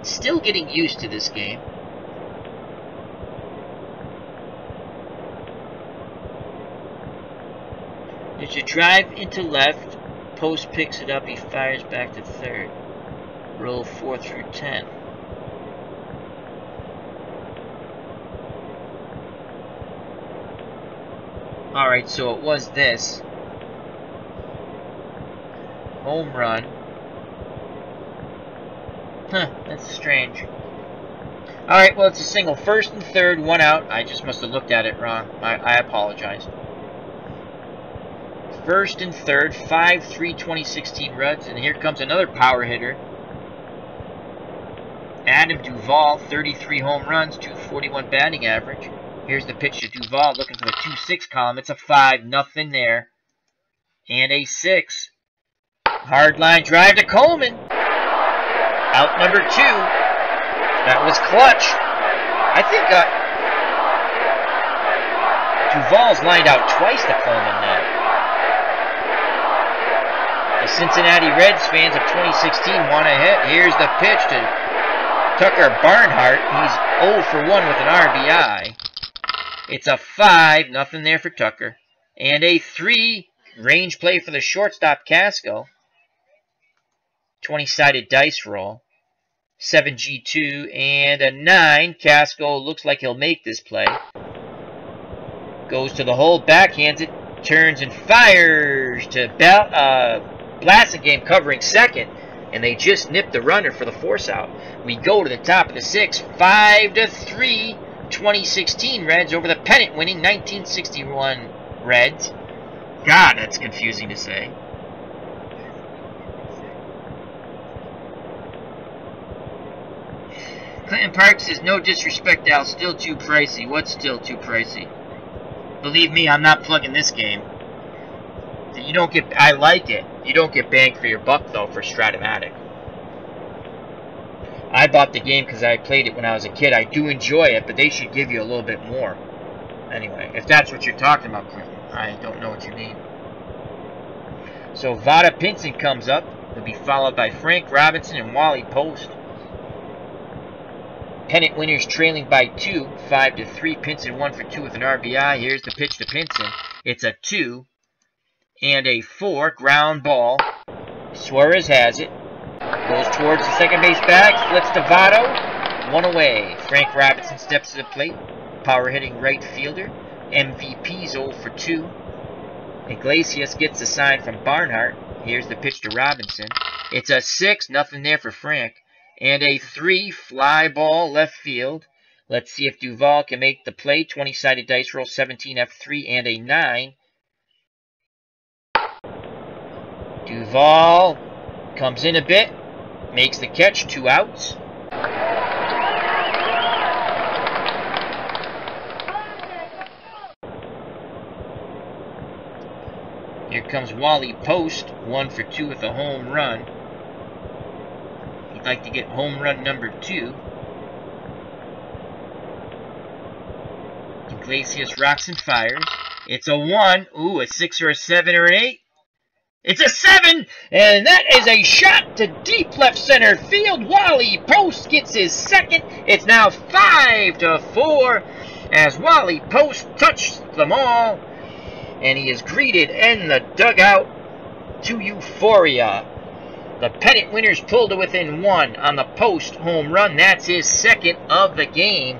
Still getting used to this game. There's a drive into left. Post picks it up. He fires back to third. Roll 4 through 10. Alright, so it was this. Home run. Huh, that's strange. Alright, well, it's a single. First and third, 1 out. I just must have looked at it wrong. I apologize. First and third, 5-3, 2016 Reds. And here comes another power hitter. Adam Duvall, 33 home runs, 241 batting average. Here's the pitch to Duvall, looking for the 2-6 column. It's a 5, nothing there. And a 6. Hard line drive to Coleman. Out number 2. That was clutch. I think Duvall's lined out twice to Coleman now. The Cincinnati Reds fans of 2016 want to hit. Here's the pitch to Tucker Barnhart. He's 0 for 1 with an RBI. It's a 5, nothing there for Tucker. And a 3, range play for the shortstop Casco. 20-sided dice roll. 7G2 and a 9. Casco looks like he'll make this play. Goes to the hole, backhands it, turns and fires to Blasingame covering second. And they just nipped the runner for the force out. We go to the top of the 6th. 5-3, 2016 Reds over the pennant-winning 1961 Reds. God, that's confusing to say. Clinton Park says, no disrespect, Al, still too pricey. What's still too pricey? Believe me, I'm not plugging this game. You don't get, I like it. You don't get bang for your buck, though, for Strat-O-Matic. I bought the game because I played it when I was a kid. I do enjoy it, but they should give you a little bit more. Anyway, if that's what you're talking about, Clinton, I don't know what you mean. So Vada Pinson comes up. He'll be followed by Frank Robinson and Wally Post. Pennant winners trailing by 2, 5-3. Pinson 1 for 2 with an RBI. Here's the pitch to Pinson. It's a 2 and a 4. Ground ball. Suarez has it. Goes towards the second base bag. Flips to Votto. 1 away. Frank Robinson steps to the plate. Power hitting right fielder. MVP's 0 for 2. Iglesias gets the sign from Barnhart. Here's the pitch to Robinson. It's a 6. Nothing there for Frank. And a 3, fly ball left field. Let's see if Duvall can make the play. 20-sided dice roll, 17 F3 and a 9. Duvall comes in a bit. Makes the catch. 2 outs. Here comes Wally Post. 1 for 2 with a home run. He'd like to get home run number 2. Iglesias rocks and fires. It's a 1. Ooh, a 6 or a 7 or an 8. It's a 7! And that is a shot to deep left center field. Wally Post gets his second. It's now 5-4 as Wally Post touched them all. And he is greeted in the dugout to euphoria. The pennant winners pulled to within 1 on the Post home run. That's his second of the game.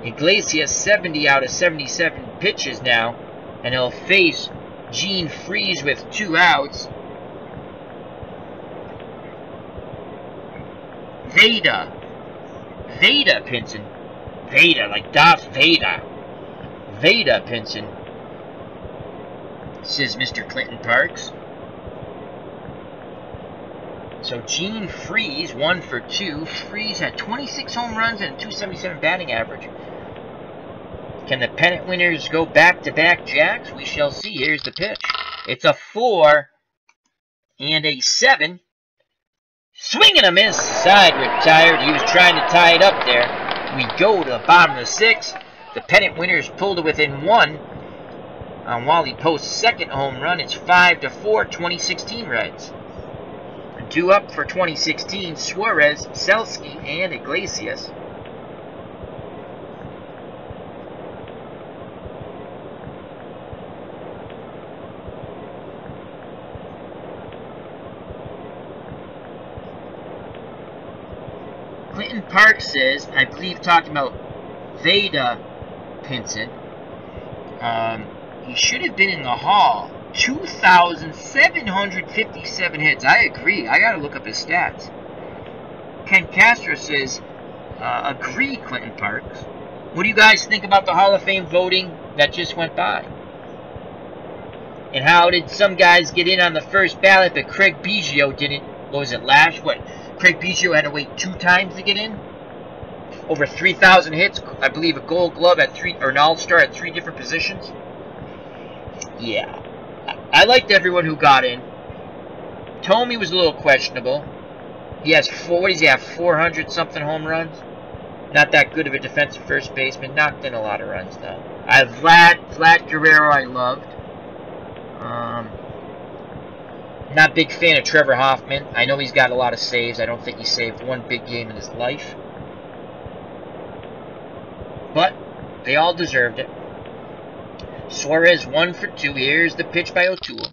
Iglesias 70 out of 77 pitches now. And he'll face Gene Freeze with 2 outs. Vada Pinson. Vada, like Darth Vader. Vada Pinson, says Mr. Clinton Parks. So Gene Freeze, 1 for 2. Freeze had 26 home runs and a 277 batting average. Can the pennant winners go back-to-back jacks? We shall see. Here's the pitch. It's a 4 and a 7. Swing and a miss. Side retired. He was trying to tie it up there. We go to the bottom of the 6th. The pennant winners pulled to within 1 on Wally Post's second home run. It's 5-4, 2016 Reds. 2 up for 2016, Suarez, Selski, and Iglesias. Clinton Park says, I believe talking about Vada Pinson, he should have been in the Hall. 2,757 hits. I agree. I gotta look up his stats. Ken Castro says, agree, Clinton Parks. What do you guys think about the Hall of Fame voting that just went by? And how did some guys get in on the first ballot, but Craig Biggio didn't? What was it, Craig Biggio had to wait 2 times to get in? Over 3,000 hits. I believe a Gold Glove at 3, or an All-Star at 3 different positions. Yeah. I liked everyone who got in. Tomey was a little questionable. He has 400-something home runs. Not that good of a defensive first baseman. Knocked in a lot of runs, though. I have Vlad Guerrero I loved. Not a big fan of Trevor Hoffman. I know he's got a lot of saves. I don't think he saved 1 big game in his life. But they all deserved it. Suarez 1 for 2. Here's the pitch by O'Toole.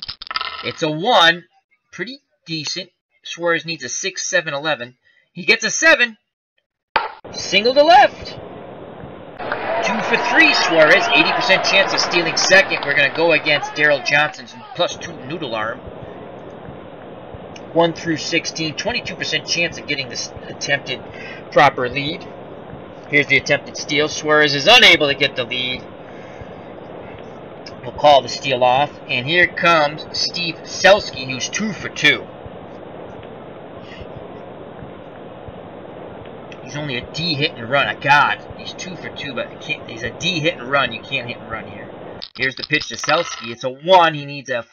It's a 1. Pretty decent. Suarez needs a 6, 7, 11. He gets a 7. Single to left. 2 for 3, Suarez. 80% chance of stealing second. We're going to go against Daryl Johnson's +2 noodle arm. 1 through 16. 22% chance of getting this attempted proper lead. Here's the attempted steal. Suarez is unable to get the lead. We'll call the steal off. And here comes Steve Selski, who's 2 for 2. He's only a D hit and run. God, he's 2 for 2, but he's a D hit and run. You can't hit and run here. Here's the pitch to Selsky. It's a 1. He needs a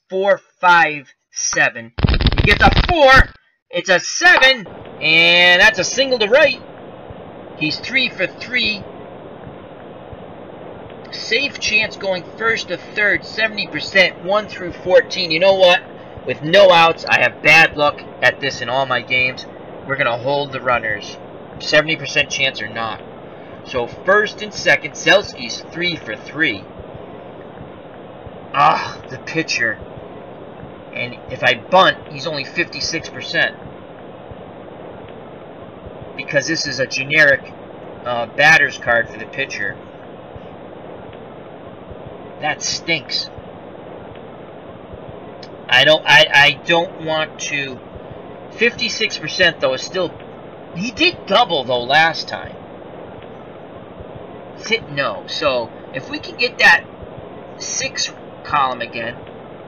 4, 5, 7. He gets a 4. It's a 7, and that's a single to right. He's 3 for 3. Safe chance going first to third, 70%, 1 through 14. You know what? With no outs, I have bad luck at this in all my games. We're going to hold the runners. 70% chance or not. So first and second, Selsky's 3 for 3. Ah, the pitcher. And if I bunt, he's only 56%. Because this is a generic batter's card for the pitcher. That stinks. I don't want to. 56% though is still. He did double though last time. It's hit no. So if we can get that 6 column again,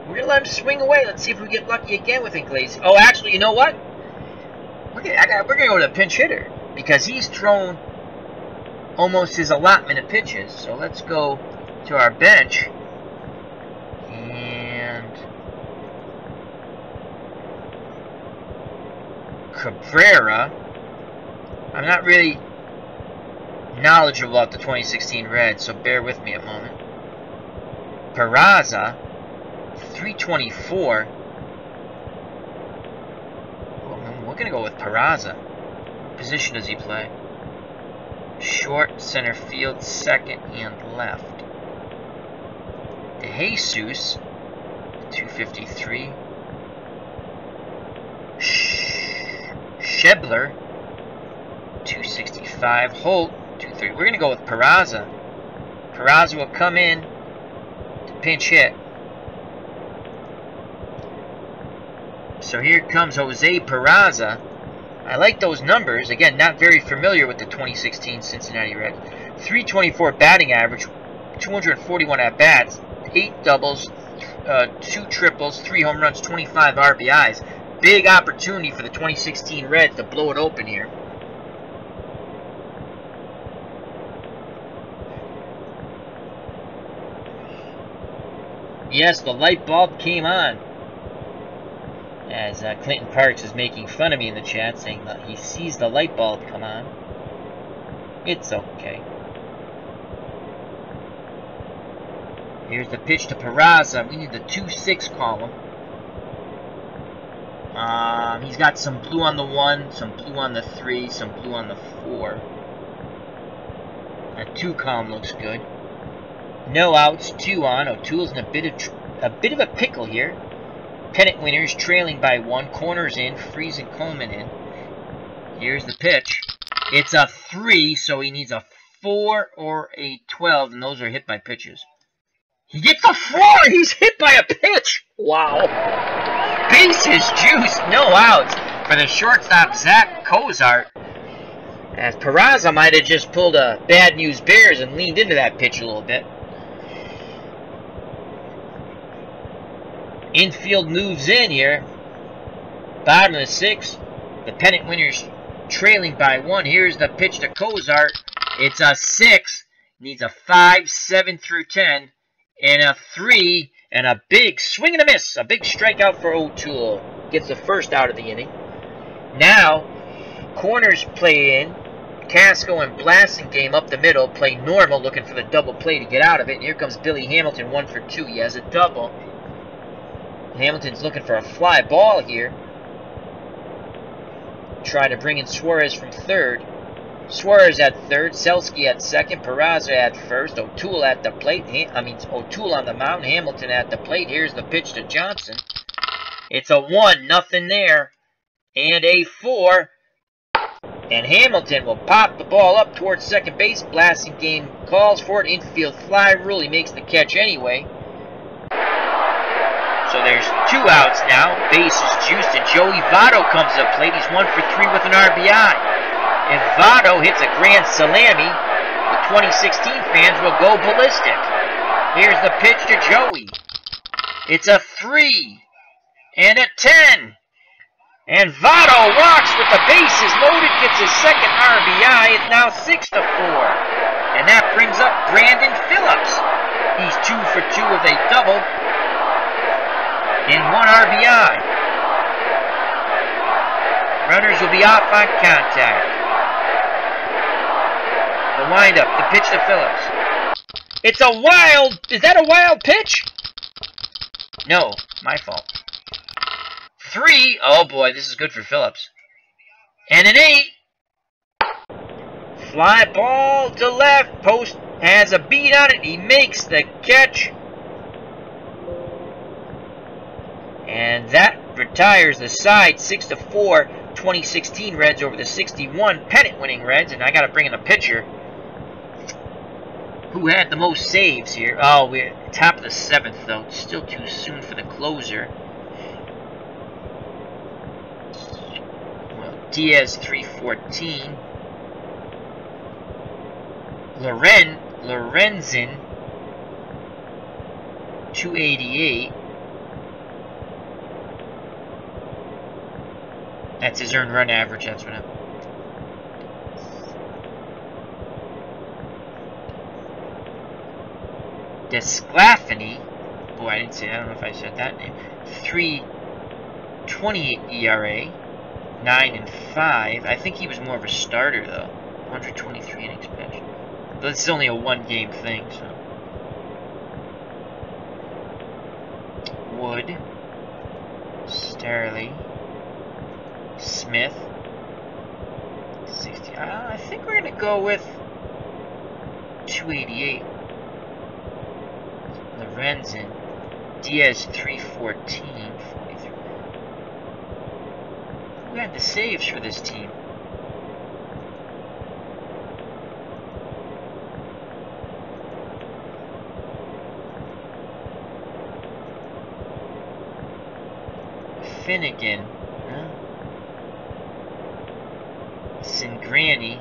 we're gonna let him swing away. Let's see if we get lucky again with Inglesi. Oh, actually, you know what? We're gonna go to the pinch hitter because he's thrown almost his allotment of pitches. So let's go to our bench and Cabrera. I'm not really knowledgeable about the 2016 Reds, so bear with me a moment. Peraza, 324. We're going to go with Peraza. What position does he play? Short, center field, second, and left. De Jesus, 253. Schebler, 265. Holt, 230. We're going to go with Peraza. Peraza will come in to pinch hit. So here comes Jose Peraza. I like those numbers. Again, not very familiar with the 2016 Cincinnati Reds. 324 batting average, 241 at-bats, 8 doubles, 2 triples, 3 home runs, 25 RBIs. Big opportunity for the 2016 Reds to blow it open here. Yes, the light bulb came on. As Clinton Parks is making fun of me in the chat, saying that he sees the light bulb come on. It's okay. Here's the pitch to Peraza. We need the 2-6 column. He's got some blue on the 1, some blue on the 3, some blue on the 4. That 2 column looks good. No outs, 2 on. O'Toole's in a bit of a pickle here. Pennant winners trailing by 1. Corners in. Freeze and Coleman in. Here's the pitch. It's a 3, so he needs a 4 or a 12, and those are hit by pitches. He gets a 4! He's hit by a pitch! Wow. Bases juiced. No outs for the shortstop, Zach Cozart. As Peraza might have just pulled a Bad News Bears and leaned into that pitch a little bit. Infield moves in here. Bottom of the 6th. The pennant winners trailing by 1. Here's the pitch to Cozart. It's a 6. Needs a 5, 7 through 10. And a 3. And a big swing and a miss. A big strikeout for O'Toole. Gets the first out of the inning. Now, corners play in. Casco and Blasingame up the middle. Play normal, looking for the double play to get out of it. And here comes Billy Hamilton, 1 for 2. He has a double. Hamilton's looking for a fly ball here. Try to bring in Suarez from third. Suarez at third, Selsky at second, Peraza at first, O'Toole at the plate. O'Toole on the mound, Hamilton at the plate. Here's the pitch to Johnson. It's a 1, nothing there, and a 4. And Hamilton will pop the ball up towards second base. Blasingame calls for it. Infield fly rule. He makes the catch anyway. So there's 2 outs now. Bases juiced, and Joey Votto comes to the plate. He's 1 for 3 with an RBI. If Votto hits a grand salami, the 2016 fans will go ballistic. Here's the pitch to Joey. It's a 3 and a 10. And Votto walks with the bases loaded, gets his second RBI. It's now 6-4. And that brings up Brandon Phillips. He's 2 for 2 with a double and 1 RBI. Runners will be off on contact. The windup, the pitch to Phillips. It's a wild, is that a wild pitch? No, my fault. 3, oh boy, this is good for Phillips. And an 8. Fly ball to left, post has a beat on it, he makes the catch. And that retires the side, 6-4, 2016 Reds over the 61 pennant-winning Reds. And I got to bring in a pitcher who had the most saves here. Oh, we're top of the 7th, though. It's still too soon for the closer. Well, Diaz, 314. Lorenzen, 288. That's his earned run average, that's what I'm... Desclafani, boy, I didn't say, I don't know if I said that name. 3.28 ERA, 9-5. I think he was more of a starter though. 123 innings pitched. But it's only a one-game thing, so. Wood, Starley, Smith, 60. I think we're gonna go with 288. Lorenzen, Diaz 314, 43. Who had the saves for this team? Finnegan, huh? Cingrani,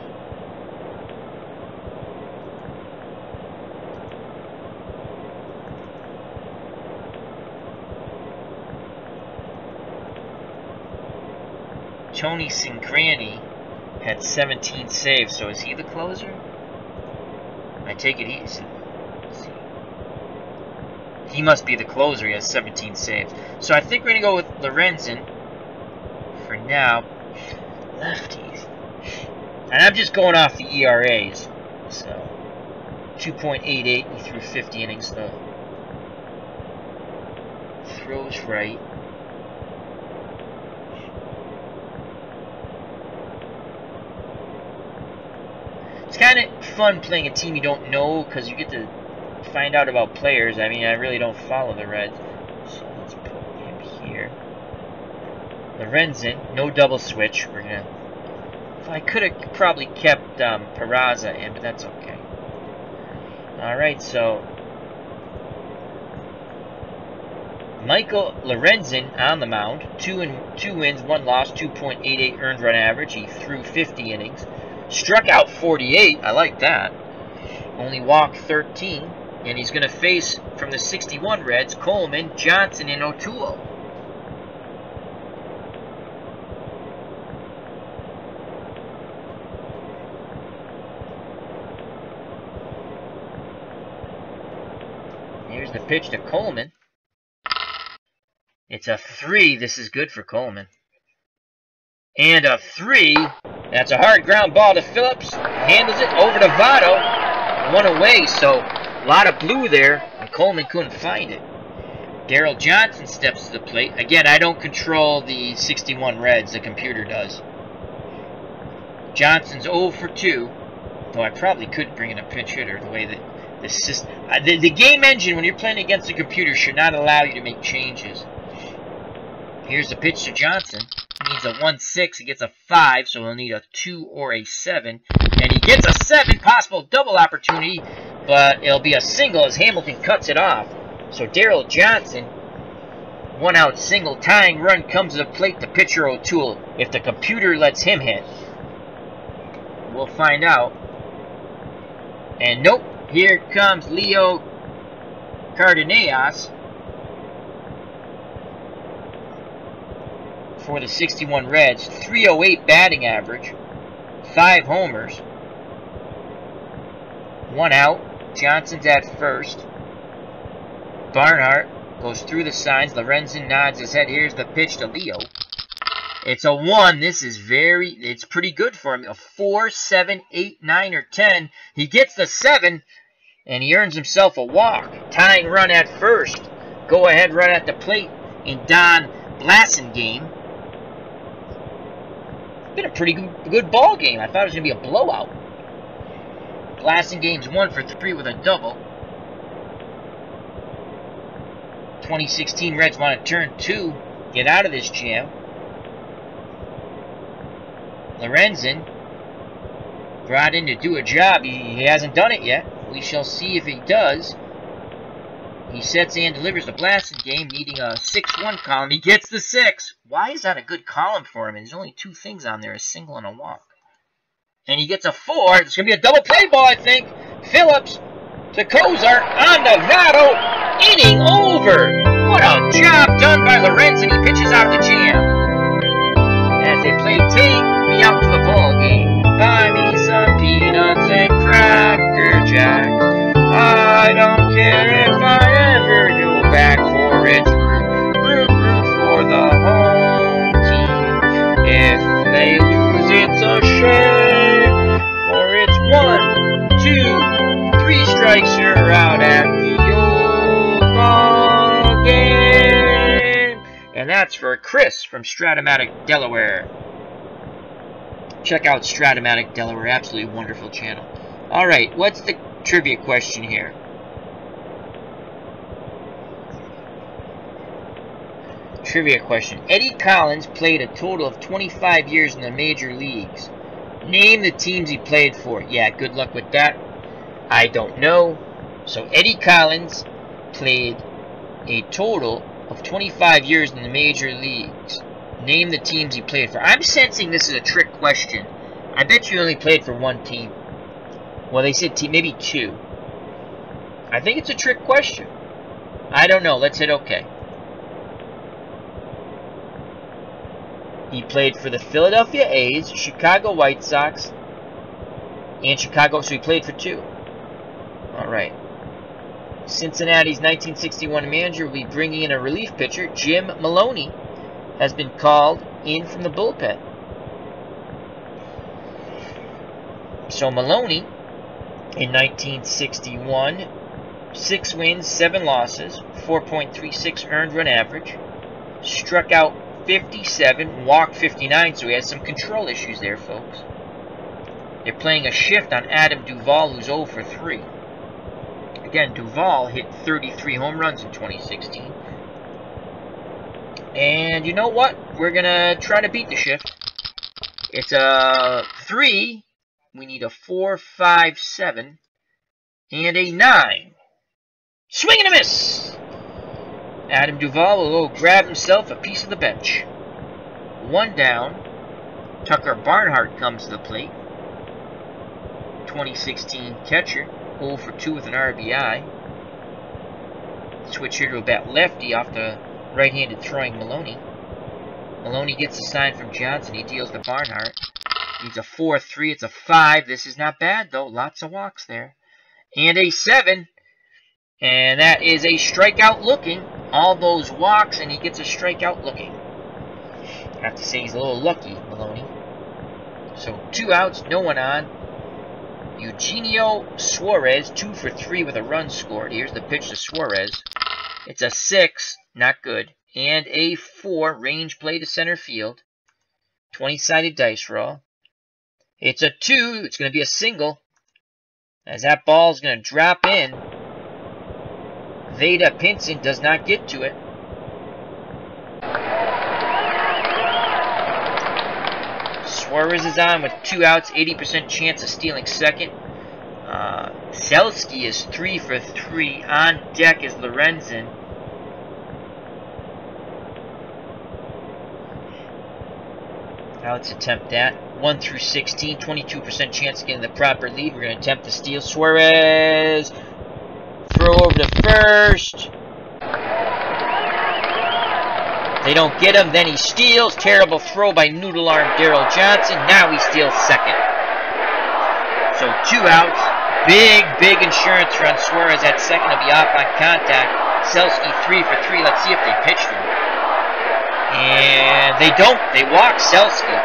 Tony Cingrani had 17 saves, so is he the closer? I take it he's... He must be the closer, he has 17 saves. So I think we're going to go with Lorenzen for now. Lefties. And I'm just going off the ERAs. So, 2.88, he threw 50 innings though. Throws right. It's kind of fun playing a team you don't know because you get to find out about players. I mean, I really don't follow the Reds. So let's put him here. Lorenzen, no double switch. We're going to... I could have probably kept Peraza in, but that's okay. Alright, so... Michael Lorenzen on the mound. 2 wins, 1 loss, 2.88 earned run average. He threw 50 innings. Struck out 48. I like that. Only walked 13. And he's going to face, from the 61 Reds, Coleman, Johnson, and O'Toole. Here's the pitch to Coleman. It's a 3. This is good for Coleman. And a 3. That's a hard ground ball to Phillips. Handles it over to Votto. 1 away, so a lot of blue there, and Coleman couldn't find it. Daryl Johnson steps to the plate. Again, I don't control the 61 Reds. The computer does. Johnson's 0 for 2. Though I probably could bring in a pinch hitter the way that the system... the game engine, when you're playing against the computer, should not allow you to make changes. Here's the pitch to Johnson. He needs a 1-6. He gets a 5, so he'll need a 2 or a 7. And he gets a 7. Possible double opportunity, but it'll be a single as Hamilton cuts it off. So Daryl Johnson, 1-out single. Tying run comes to the plate to pitcher O'Toole. If the computer lets him hit. We'll find out. And nope. Here comes Leo Cardenas. for the 61 Reds. 308 batting average. 5 homers. 1 out. Johnson's at first. Barnhart goes through the signs. Lorenzen nods his head. Here's the pitch to Leo. It's a 1. This is it's pretty good for him. A 4, 7, 8, 9, or 10. He gets the 7, and he earns himself a walk. Tying run at first. Go ahead run at the plate in Don Blasingame. Been a pretty good ball game. I thought it was going to be a blowout. Blasingame's 1 for 3 with a double. 2016 Reds want to turn 2. Get out of this jam. Lorenzen brought in to do a job. He hasn't done it yet. We shall see if he does. He sets and delivers the Blasingame, needing a 6-1 column. He gets the 6. Why is that a good column for him? There's only 2 things on there, a single and a walk. And he gets a 4. It's going to be a double play ball, I think. Phillips to Kozar on the Vado. Inning over. What a job done by Lorenzen. He pitches out of the jam. As they play take me out to the ball game. Buy me some peanuts and Cracker Jacks. I don't care if I ever go back for its root for the home team. If they lose, it's a shame. For it's 1, 2, 3 strikes, you're out at the old ball game. And that's for Chris from Strat-O-Matic, Delaware. Check out Strat-O-Matic, Delaware. Absolutely wonderful channel. Alright, what's the trivia question here? Trivia question. Eddie Collins played a total of 25 years in the major leagues. Name the teams he played for. Yeah, good luck with that. I don't know. So Eddie Collins played a total of 25 years in the major leagues. Name the teams he played for. I'm sensing this is a trick question. I bet you only played for 1 team. Well, they said maybe 2. I think it's a trick question. I don't know. Let's hit OK. He played for the Philadelphia A's, Chicago White Sox, and Chicago. So he played for 2. All right. Cincinnati's 1961 manager will be bringing in a relief pitcher. Jim Maloney has been called in from the bullpen. So Maloney, in 1961, 6 wins, 7 losses, 4.36 earned run average, struck out 57, walked 59, so he has some control issues there, folks. They're playing a shift on Adam Duvall, who's 0 for 3. Again, Duvall hit 33 home runs in 2016. And you know what? We're going to try to beat the shift. It's a 3. We need a 4, 5, 7, and a 9. Swing and a miss! Adam Duvall will go grab himself a piece of the bench. 1 down. Tucker Barnhart comes to the plate. 2016 catcher. 0 for 2 with an RBI. Switch here to a bat lefty off the right-handed throwing Maloney. Maloney gets a sign from Johnson. He deals to Barnhart. Needs a 4-3. It's a 5. This is not bad, though. Lots of walks there. And a 7. And that is a strikeout looking. All those walks, and he gets a strikeout looking. I have to say he's a little lucky, Maloney. So 2 outs, no one on. Eugenio Suarez, 2 for 3 with a run scored. Here's the pitch to Suarez. It's a 6, not good. And a 4, range play to center field. 20-sided dice roll. It's a 2, it's going to be a single. As that ball is going to drop in. Veda Pinson does not get to it. Suarez is on with 2 outs, 80% chance of stealing second. Selski is 3 for 3. On deck is Lorenzen. Now let's attempt that. 1 through 16, 22% chance of getting the proper lead. We're going to attempt to steal. Suarez. Throw over to first. They don't get him. Then he steals. Terrible throw by Noodle Arm Daryl Johnson. Now he steals second. So 2 outs. Big insurance run. Suarez at second will be off on contact. Selski 3 for 3. Let's see if they pitch to him. And they don't. They walk Selski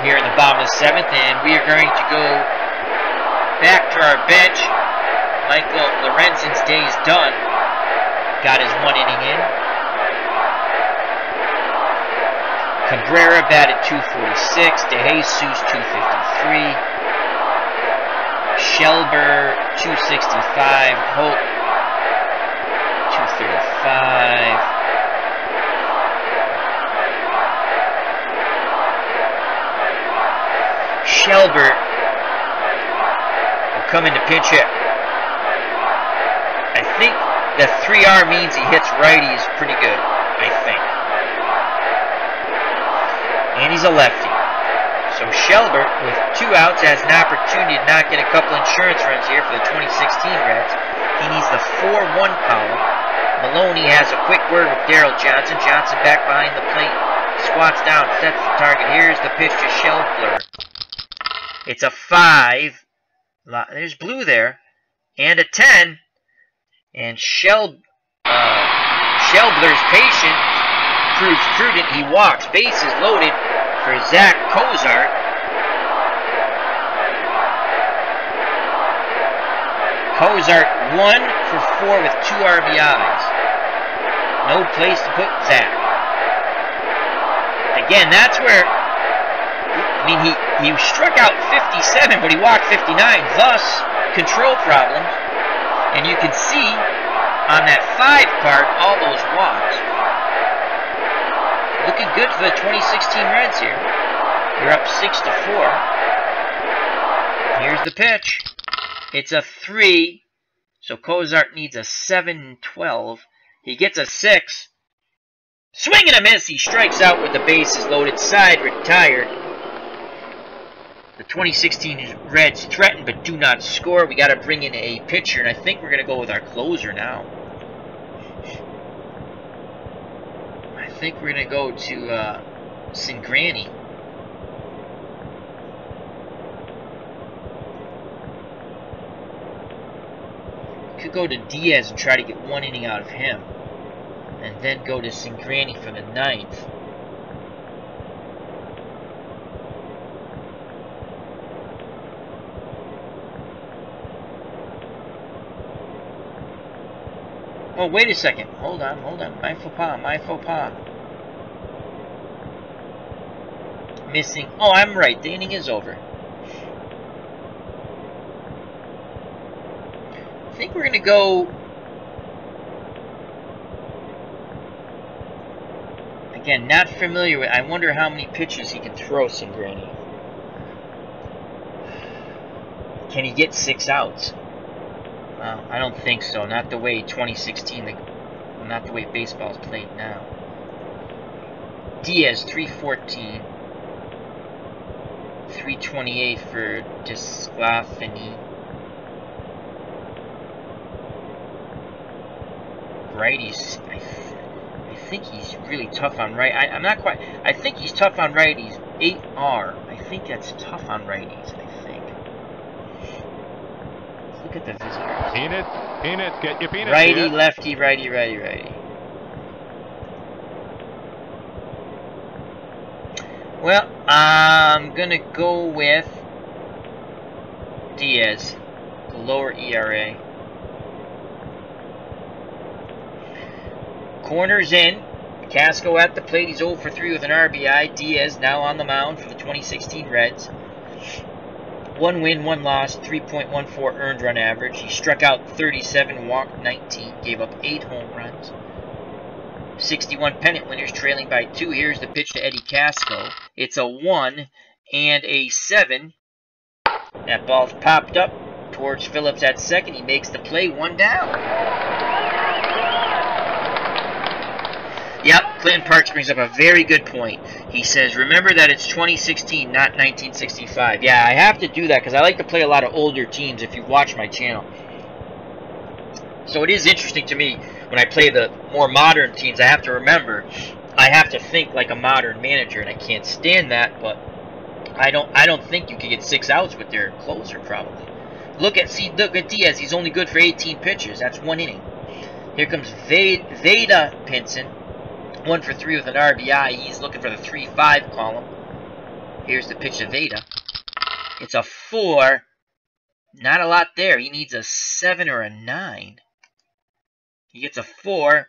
here in the bottom of the 7th. And we are going to go back to our bench. Michael Lorenzen's day is done. Got his 1 inning in. Cabrera batted .246. De Jesus .253. Shelber .265. Holt .235. Shelber will come into pinch hit. I think the 3R means he hits righties pretty good, I think. And he's a lefty. So Shelber, with 2 outs, has an opportunity to not get a couple insurance runs here for the 2016 Reds. He needs the 4-1 column. Maloney has a quick word with Daryl Johnson. Johnson back behind the plate. Squats down, sets the target. Here's the pitch to Shelber. It's a 5. There's blue there. And a 10. And Shelber's patient proves prudent. He walks. Bases loaded for Zach Cozart. Cozart 1 for 4 with 2 RBIs. No place to put Zach. Again, that's where, I mean, he struck out 57, but he walked 59, thus control problems. And you can see on that 5 card all those walks. Looking good for the 2016 Reds here. You're up 6-4. Here's the pitch. It's a 3. So Cozart needs a 7-12. He gets a 6. Swing and a miss. He strikes out with the bases loaded. Side retired. The 2016 Reds threaten but do not score. We got to bring in a pitcher, and I think we're going to go with our closer now. I think we're going to go to Cingrani. Could go to Diaz and try to get 1 inning out of him. And then go to Cingrani for the 9th. Oh, wait a second. Hold on. My faux pas. Missing. Oh, I'm right. The inning is over. I think we're going to go... Again, not familiar with... I wonder how many pitches he can throw, Cingrani. Can he get 6 outs? Well, I don't think so. Not the way 2016, not the way baseball is played now. Diaz, 314. 328 for Desclafani. Righties, I think he's really tough on right. I'm not quite. I think he's tough on righties. 8R. I think that's tough on righties. I think. Let's look at the visitors. Peanuts, get your peanuts. Righty, here. lefty, righty. Well, I'm gonna go with Diaz, the lower ERA. Corners in. Casco at the plate. He's 0 for 3 with an RBI. Diaz now on the mound for the 2016 Reds. 1 win, 1 loss, 3.14 earned run average. He struck out 37, walked 19, gave up 8 home runs. 61 pennant winners, trailing by 2. Here's the pitch to Eddie Casco. It's a 1 and a 7. That ball's popped up towards Phillips at second. He makes the play, 1 down. Yep, Clinton Parks brings up a very good point. He says, remember that it's 2016, not 1965. Yeah, I have to do that because I like to play a lot of older teams if you've watched my channel. So it is interesting to me when I play the more modern teams, I have to remember I have to think like a modern manager, and I can't stand that. But I don't think you could get 6 outs with their closer probably. Look at Diaz. He's only good for 18 pitches. That's 1 inning. Here comes Veda Pinson, 1 for 3 with an RBI. He's looking for the 3-5 column. Here's the pitch to Veda. It's a 4. Not a lot there. He needs a 7 or a 9. He gets a 4.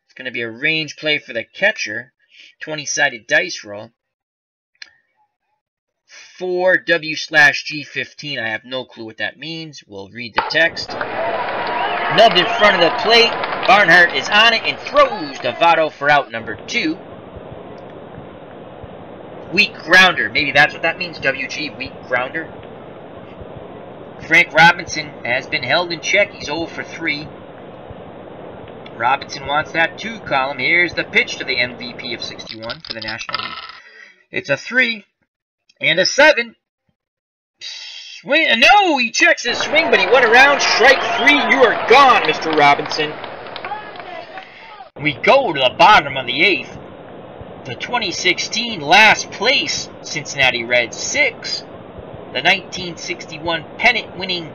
It's going to be a range play for the catcher. 20-sided dice roll. 4W/G15. I have no clue what that means. We'll read the text. Nubbed in front of the plate. Barnhart is on it and throws to Votto for out number 2. Weak grounder. Maybe that's what that means. WG, weak grounder. Frank Robinson has been held in check. He's 0 for 3. Robinson wants that 2 column. Here's the pitch to the MVP of 61 for the National League. It's a 3 and a 7. Swing. No, he checks his swing, but he went around. Strike 3. You are gone, Mr. Robinson. We go to the bottom of the 8th. The 2016 last place Cincinnati Reds 6. The 1961 pennant-winning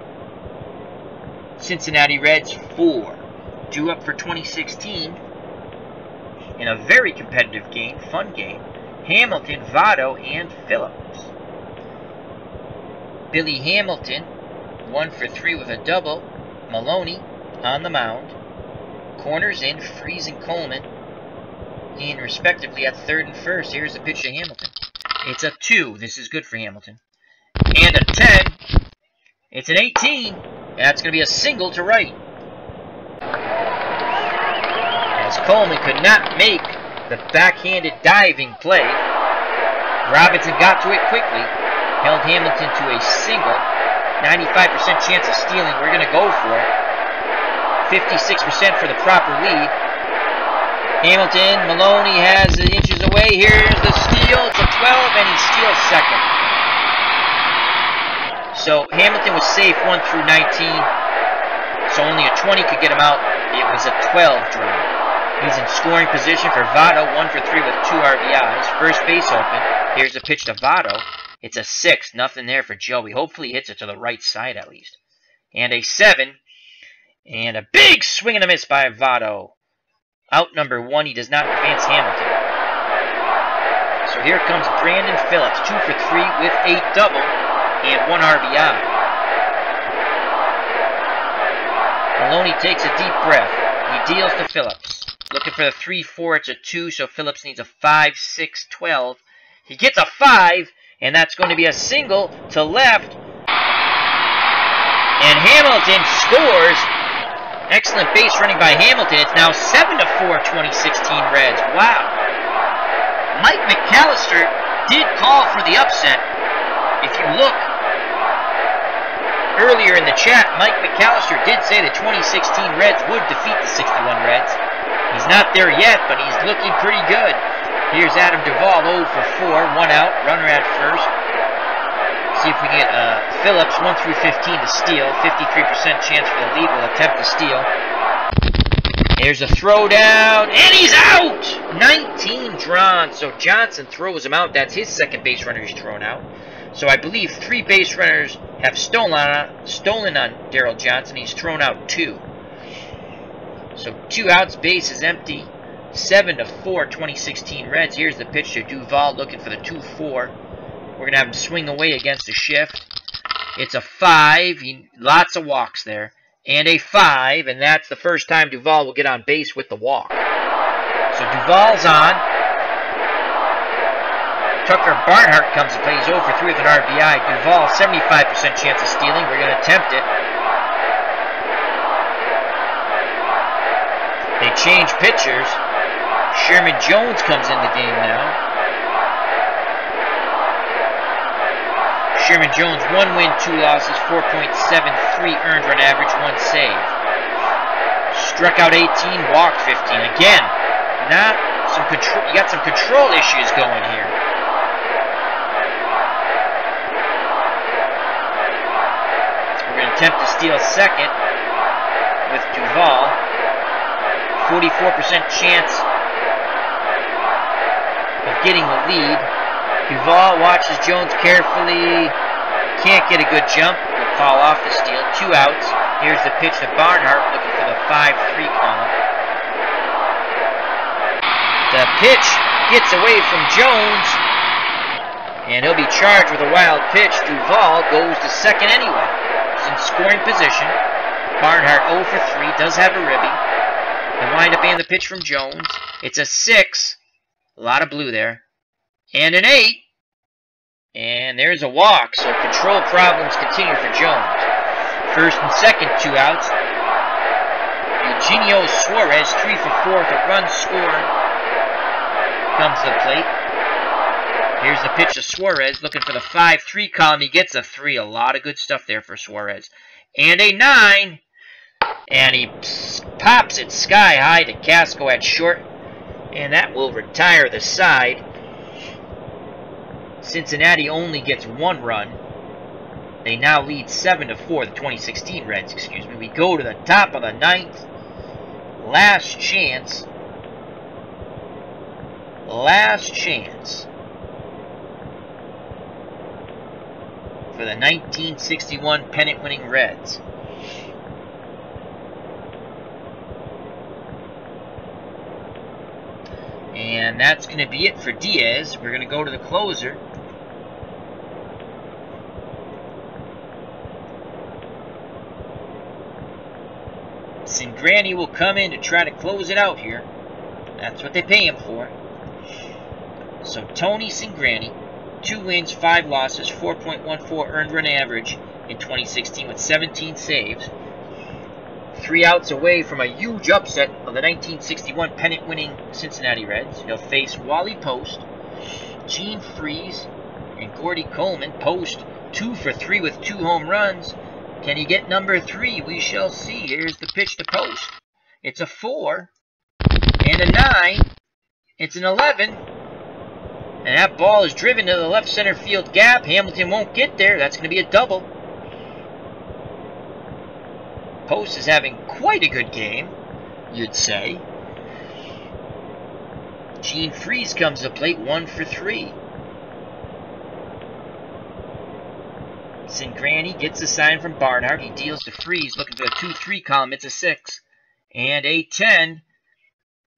Cincinnati Reds 4. Due up for 2016 in a very competitive game, fun game. Hamilton, Votto, and Phillips. Billy Hamilton, 1 for 3 with a double. Maloney on the mound. Corners in, Freese and Coleman in respectively at 3rd and 1st. Here's the pitch to Hamilton. It's a 2. This is good for Hamilton. And a 10. It's an 18. That's going to be a single to right. As Coleman could not make the backhanded diving play, Robinson got to it quickly, held Hamilton to a single. 95% chance of stealing. We're going to go for it. 56% for the proper lead. Hamilton, Maloney has the inches away. Here's the steal. It's a 12, and he steals second. So Hamilton was safe 1 through 19. So only a 20 could get him out. It was a 12 draw. He's in scoring position for Votto, 1 for 3 with 2 RBIs. First base open. Here's a pitch to Votto. It's a 6. Nothing there for Joey. Hopefully he hits it to the right side at least. And a 7. And a big swing and a miss by Votto. Out number 1. He does not advance Hamilton. So here comes Brandon Phillips. 2 for 3 with a double and 1 RBI. Maloney takes a deep breath. He deals to Phillips. Looking for the 3-4. It's a 2, so Phillips needs a 5-6, 12. He gets a 5, and that's going to be a single to left. And Hamilton scores. Excellent base running by Hamilton. It's now 7-4, 2016 Reds. Wow. Mike McAllister did call for the upset. If you look earlier in the chat, Mike McAllister did say the 2016 Reds would defeat the 61 Reds. He's not there yet, but he's looking pretty good. Here's Adam Duvall, 0 for 4, 1 out, runner at first. See if we get Phillips, 1 through 15 to steal. 53% chance for the lead. Will attempt to steal. There's a throw down, and he's out! 19 drawn, so Johnson throws him out. That's his second base runner he's thrown out. So I believe 3 base runners have stolen on Darryl Johnson. He's thrown out 2. So 2 outs, base is empty. 7-4, 2016 Reds. Here's the pitch to Duvall, looking for the 2-4. We're going to have him swing away against a shift. It's a 5. Lots of walks there. And a 5, and that's the first time Duvall will get on base with the walk. So Duvall's on. Tucker Barnhart comes to play. He's 0 for 3 with an RBI. Duvall, 75% chance of stealing. We're going to attempt it. They change pitchers. Sherman Jones comes in the game now. Sherman Jones, 1 win, 2 losses, 4.73 earned run average, 1 save. Struck out 18, walked 15. Again, not some control. You got some control issues going here. We're going to attempt to steal second with Duvall. 44% chance of getting the lead. Duvall watches Jones carefully. Can't get a good jump. Will call off the steal. 2 outs. Here's the pitch to Barnhart, looking for the 5-3 column. The pitch gets away from Jones, and he'll be charged with a wild pitch. Duvall goes to second anyway. He's in scoring position. Barnhart 0 for 3, does have a ribby. He'll wind up being the pitch from Jones. It's a 6. A lot of blue there. And an 8. And there's a walk, so control problems continue for Jones. First and second, 2 outs. Eugenio Suarez, 3 for 4 with a run scored. Comes to the plate. Here's the pitch to Suarez, looking for the 5-3 column. He gets a 3. A lot of good stuff there for Suarez. And a 9. And he pops it sky high to Casco at short. And that will retire the side. Cincinnati only gets 1 run. They now lead 7-4, the 2016 Reds, excuse me. We go to the top of the 9th. Last chance. Last chance for the 1961 pennant-winning Reds. And that's going to be it for Diaz. We're going to go to the closer. Cingrani will come in to try to close it out here. That's what they pay him for. So Tony Cingrani, 2 wins, 5 losses, 4.14 earned run average in 2016 with 17 saves. 3 outs away from a huge upset of the 1961 pennant-winning Cincinnati Reds. He'll face Wally Post, Gene Freese, and Gordy Coleman. Post 2 for 3 with 2 home runs. Can he get number 3? We shall see. Here's the pitch to Post. It's a 4 and a 9. It's an 11. And that ball is driven to the left center field gap. Hamilton won't get there. That's going to be a double. Post is having quite a good game, you'd say. Gene Freese comes to the plate, 1 for 3. Cingrani gets a sign from Barnhart. He deals to Freese, looking for the 2-3 column. It's a 6. And a 10.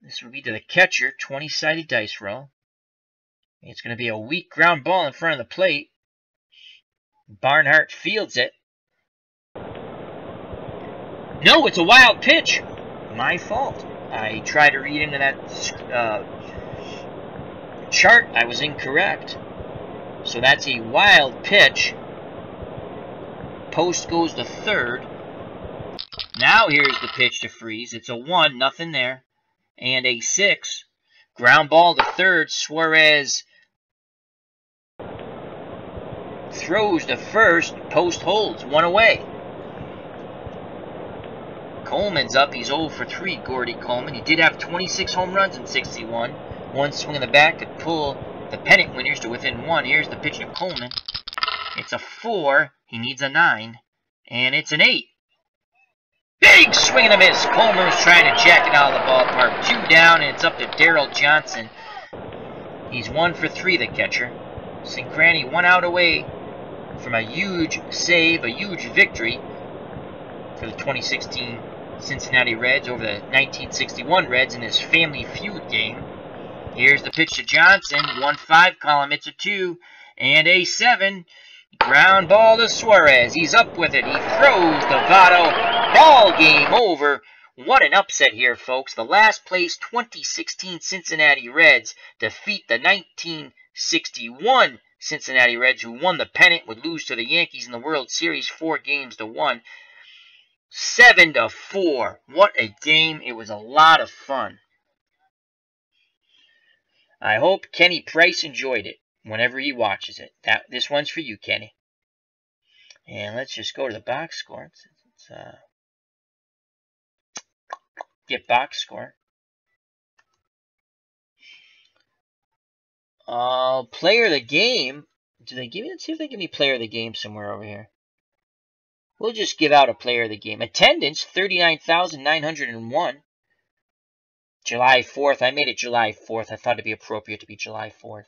This will be to the catcher, 20-sided dice roll. It's going to be a weak ground ball in front of the plate. Barnhart fields it. No, it's a wild pitch. My fault. I tried to read into that chart. I was incorrect. So that's a wild pitch. Post goes to third. Now here's the pitch to Freese. It's a 1, nothing there. And a 6. Ground ball to third. Suarez throws to first. Post holds. 1 away. Coleman's up. He's 0 for 3, Gordy Coleman. He did have 26 home runs in 61. 1 swing in the bat could pull the pennant winners to within 1. Here's the pitch to Coleman. It's a 4. He needs a 9. And it's an 8. Big swing and a miss. Coleman was trying to jack it out of the ballpark. 2 down, and it's up to Darryl Johnson. He's 1 for 3, the catcher. Cingrani 1 out away from a huge save, a huge victory for the 2016 Cincinnati Reds over the 1961 Reds in this family feud game. Here's the pitch to Johnson. 1-5 column. It's a 2 and a 7. Ground ball to Suarez. He's up with it. He throws to Votto. Ball game over. What an upset here, folks. The last place 2016 Cincinnati Reds defeat the 1961 Cincinnati Reds, who won the pennant, would lose to the Yankees in the World Series 4-1. 7-4. What a game. It was a lot of fun. I hope Kenny Price enjoyed it whenever he watches it. This one's for you, Kenny. And let's just go to the box score. Let's get box score. Player of the game. Do they give me? Let's see if they give me player of the game somewhere over here. We'll just give out a player of the game. Attendance, 39,901. July 4th. I made it July 4th. I thought it'd be appropriate to be July 4th.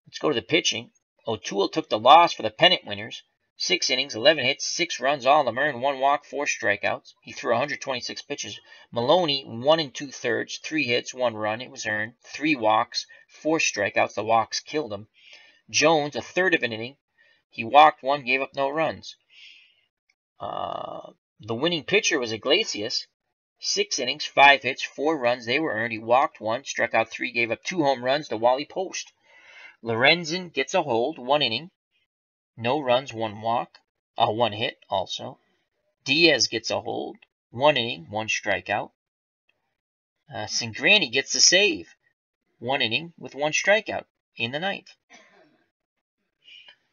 Let's go to the pitching. O'Toole took the loss for the pennant winners. 6 innings, 11 hits, 6 runs, all of them earned, 1 walk, 4 strikeouts. He threw 126 pitches. Maloney, 1 2/3, 3 hits, 1 run. It was earned. 3 walks, 4 strikeouts. The walks killed him. Jones, 1/3 of an inning. He walked 1, gave up no runs. The winning pitcher was Iglesias. 6 innings, 5 hits, 4 runs. They were earned. He walked 1, struck out 3, gave up 2 home runs to Wally Post. Lorenzen gets a hold, 1 inning. No runs, 1 walk, 1 hit also. Diaz gets a hold, 1 inning, 1 strikeout. Cingrani gets the save, 1 inning with 1 strikeout in the 9th.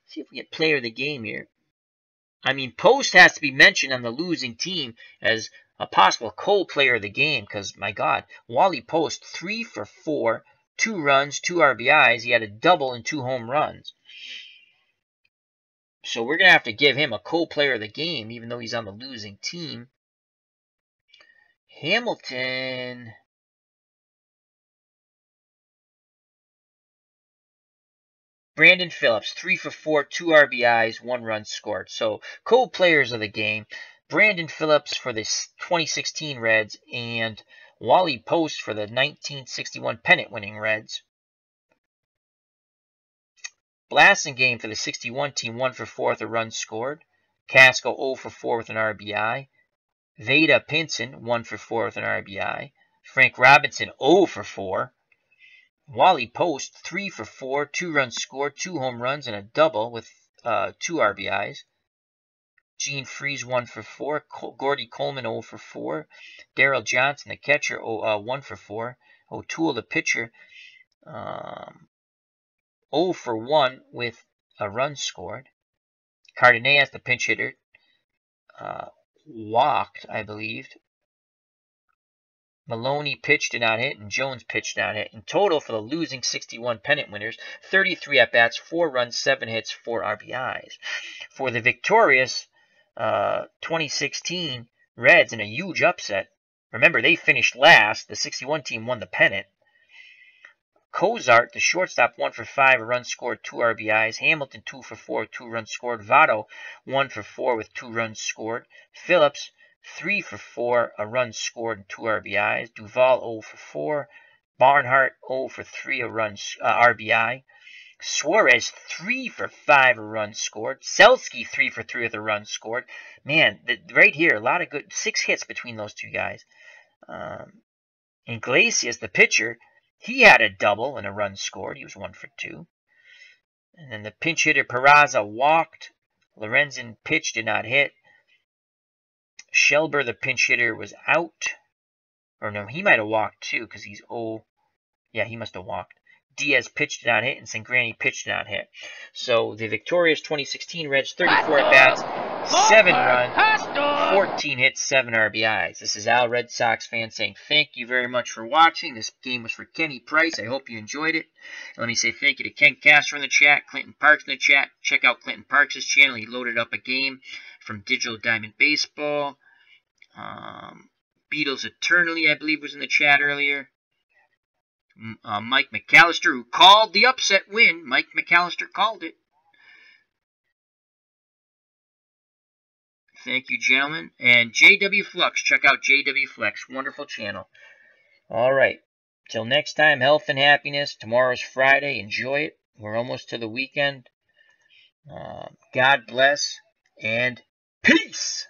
See if we get player of the game here. I mean, Post has to be mentioned on the losing team as a possible co-player of the game because, my God, Wally Post, 3 for 4, 2 runs, 2 RBIs. He had a double and 2 home runs. So we're going to have to give him a co-player of the game, even though he's on the losing team. Hamilton. Brandon Phillips, 3 for 4, 2 RBIs, 1 run scored. So co-players of the game. Brandon Phillips for the 2016 Reds and Wally Post for the 1961 pennant-winning Reds. Blasingame for the 61 team, 1 for 4 with a run scored. Casco, 0 for 4 with an RBI. Veda Pinson, 1 for 4 with an RBI. Frank Robinson, 0 for 4. Wally Post, 3 for 4, 2 runs scored, 2 home runs, and a double with 2 RBIs. Gene Freeze, 1 for 4. Gordy Coleman, 0 for 4. Daryl Johnson, the catcher, 1 for 4. O'Toole, the pitcher, 0 for 1 with a run scored. Cardenas, the pinch hitter, walked, I believe. Maloney pitched and not hit, and Jones pitched and not hit. In total, for the losing 61 pennant winners, 33 at-bats, 4 runs, 7 hits, 4 RBIs. For the victorious 2016 Reds in a huge upset, remember, they finished last. The 61 team won the pennant. Cozart, the shortstop, 1 for 5, a run scored, 2 RBIs. Hamilton, 2 for 4, 2 runs scored. Votto, 1 for 4 with 2 runs scored. Phillips, 3 for 4, a run scored, and 2 RBIs. Duvall, 0 for 4. Barnhart, 0 for 3, a run RBI. Suarez, 3 for 5, a run scored. Selsky, 3 for 3 with a run scored. Man, right here, a lot of good, 6 hits between those two guys. Iglesias, the pitcher, he had a double and a run scored. He was 1 for 2. And then the pinch hitter Peraza walked. Lorenzen pitched, did not hit. Shelber, the pinch hitter, was out. Or no, he might have walked too because he's 0. Yeah, he must have walked. Diaz pitched, did not hit, and Cingrani pitched, did not hit. So the victorious 2016 Reds, 34 at-bats, 7 runs, 14 hits, 7 RBIs. This is Al, Red Sox fan, saying thank you very much for watching. This game was for Kenny Price. I hope you enjoyed it. And let me say thank you to Ken Castro in the chat, Clinton Parks in the chat. Check out Clinton Parks' channel. He loaded up a game from Digital Diamond Baseball. Beatles Eternally, I believe, was in the chat earlier. Mike McAllister, who called the upset win. Mike McAllister called it. Thank you, gentlemen. And JW Flux. Check out JW Flux. Wonderful channel. All right. Till next time, health and happiness. Tomorrow's Friday. Enjoy it. We're almost to the weekend. God bless and peace.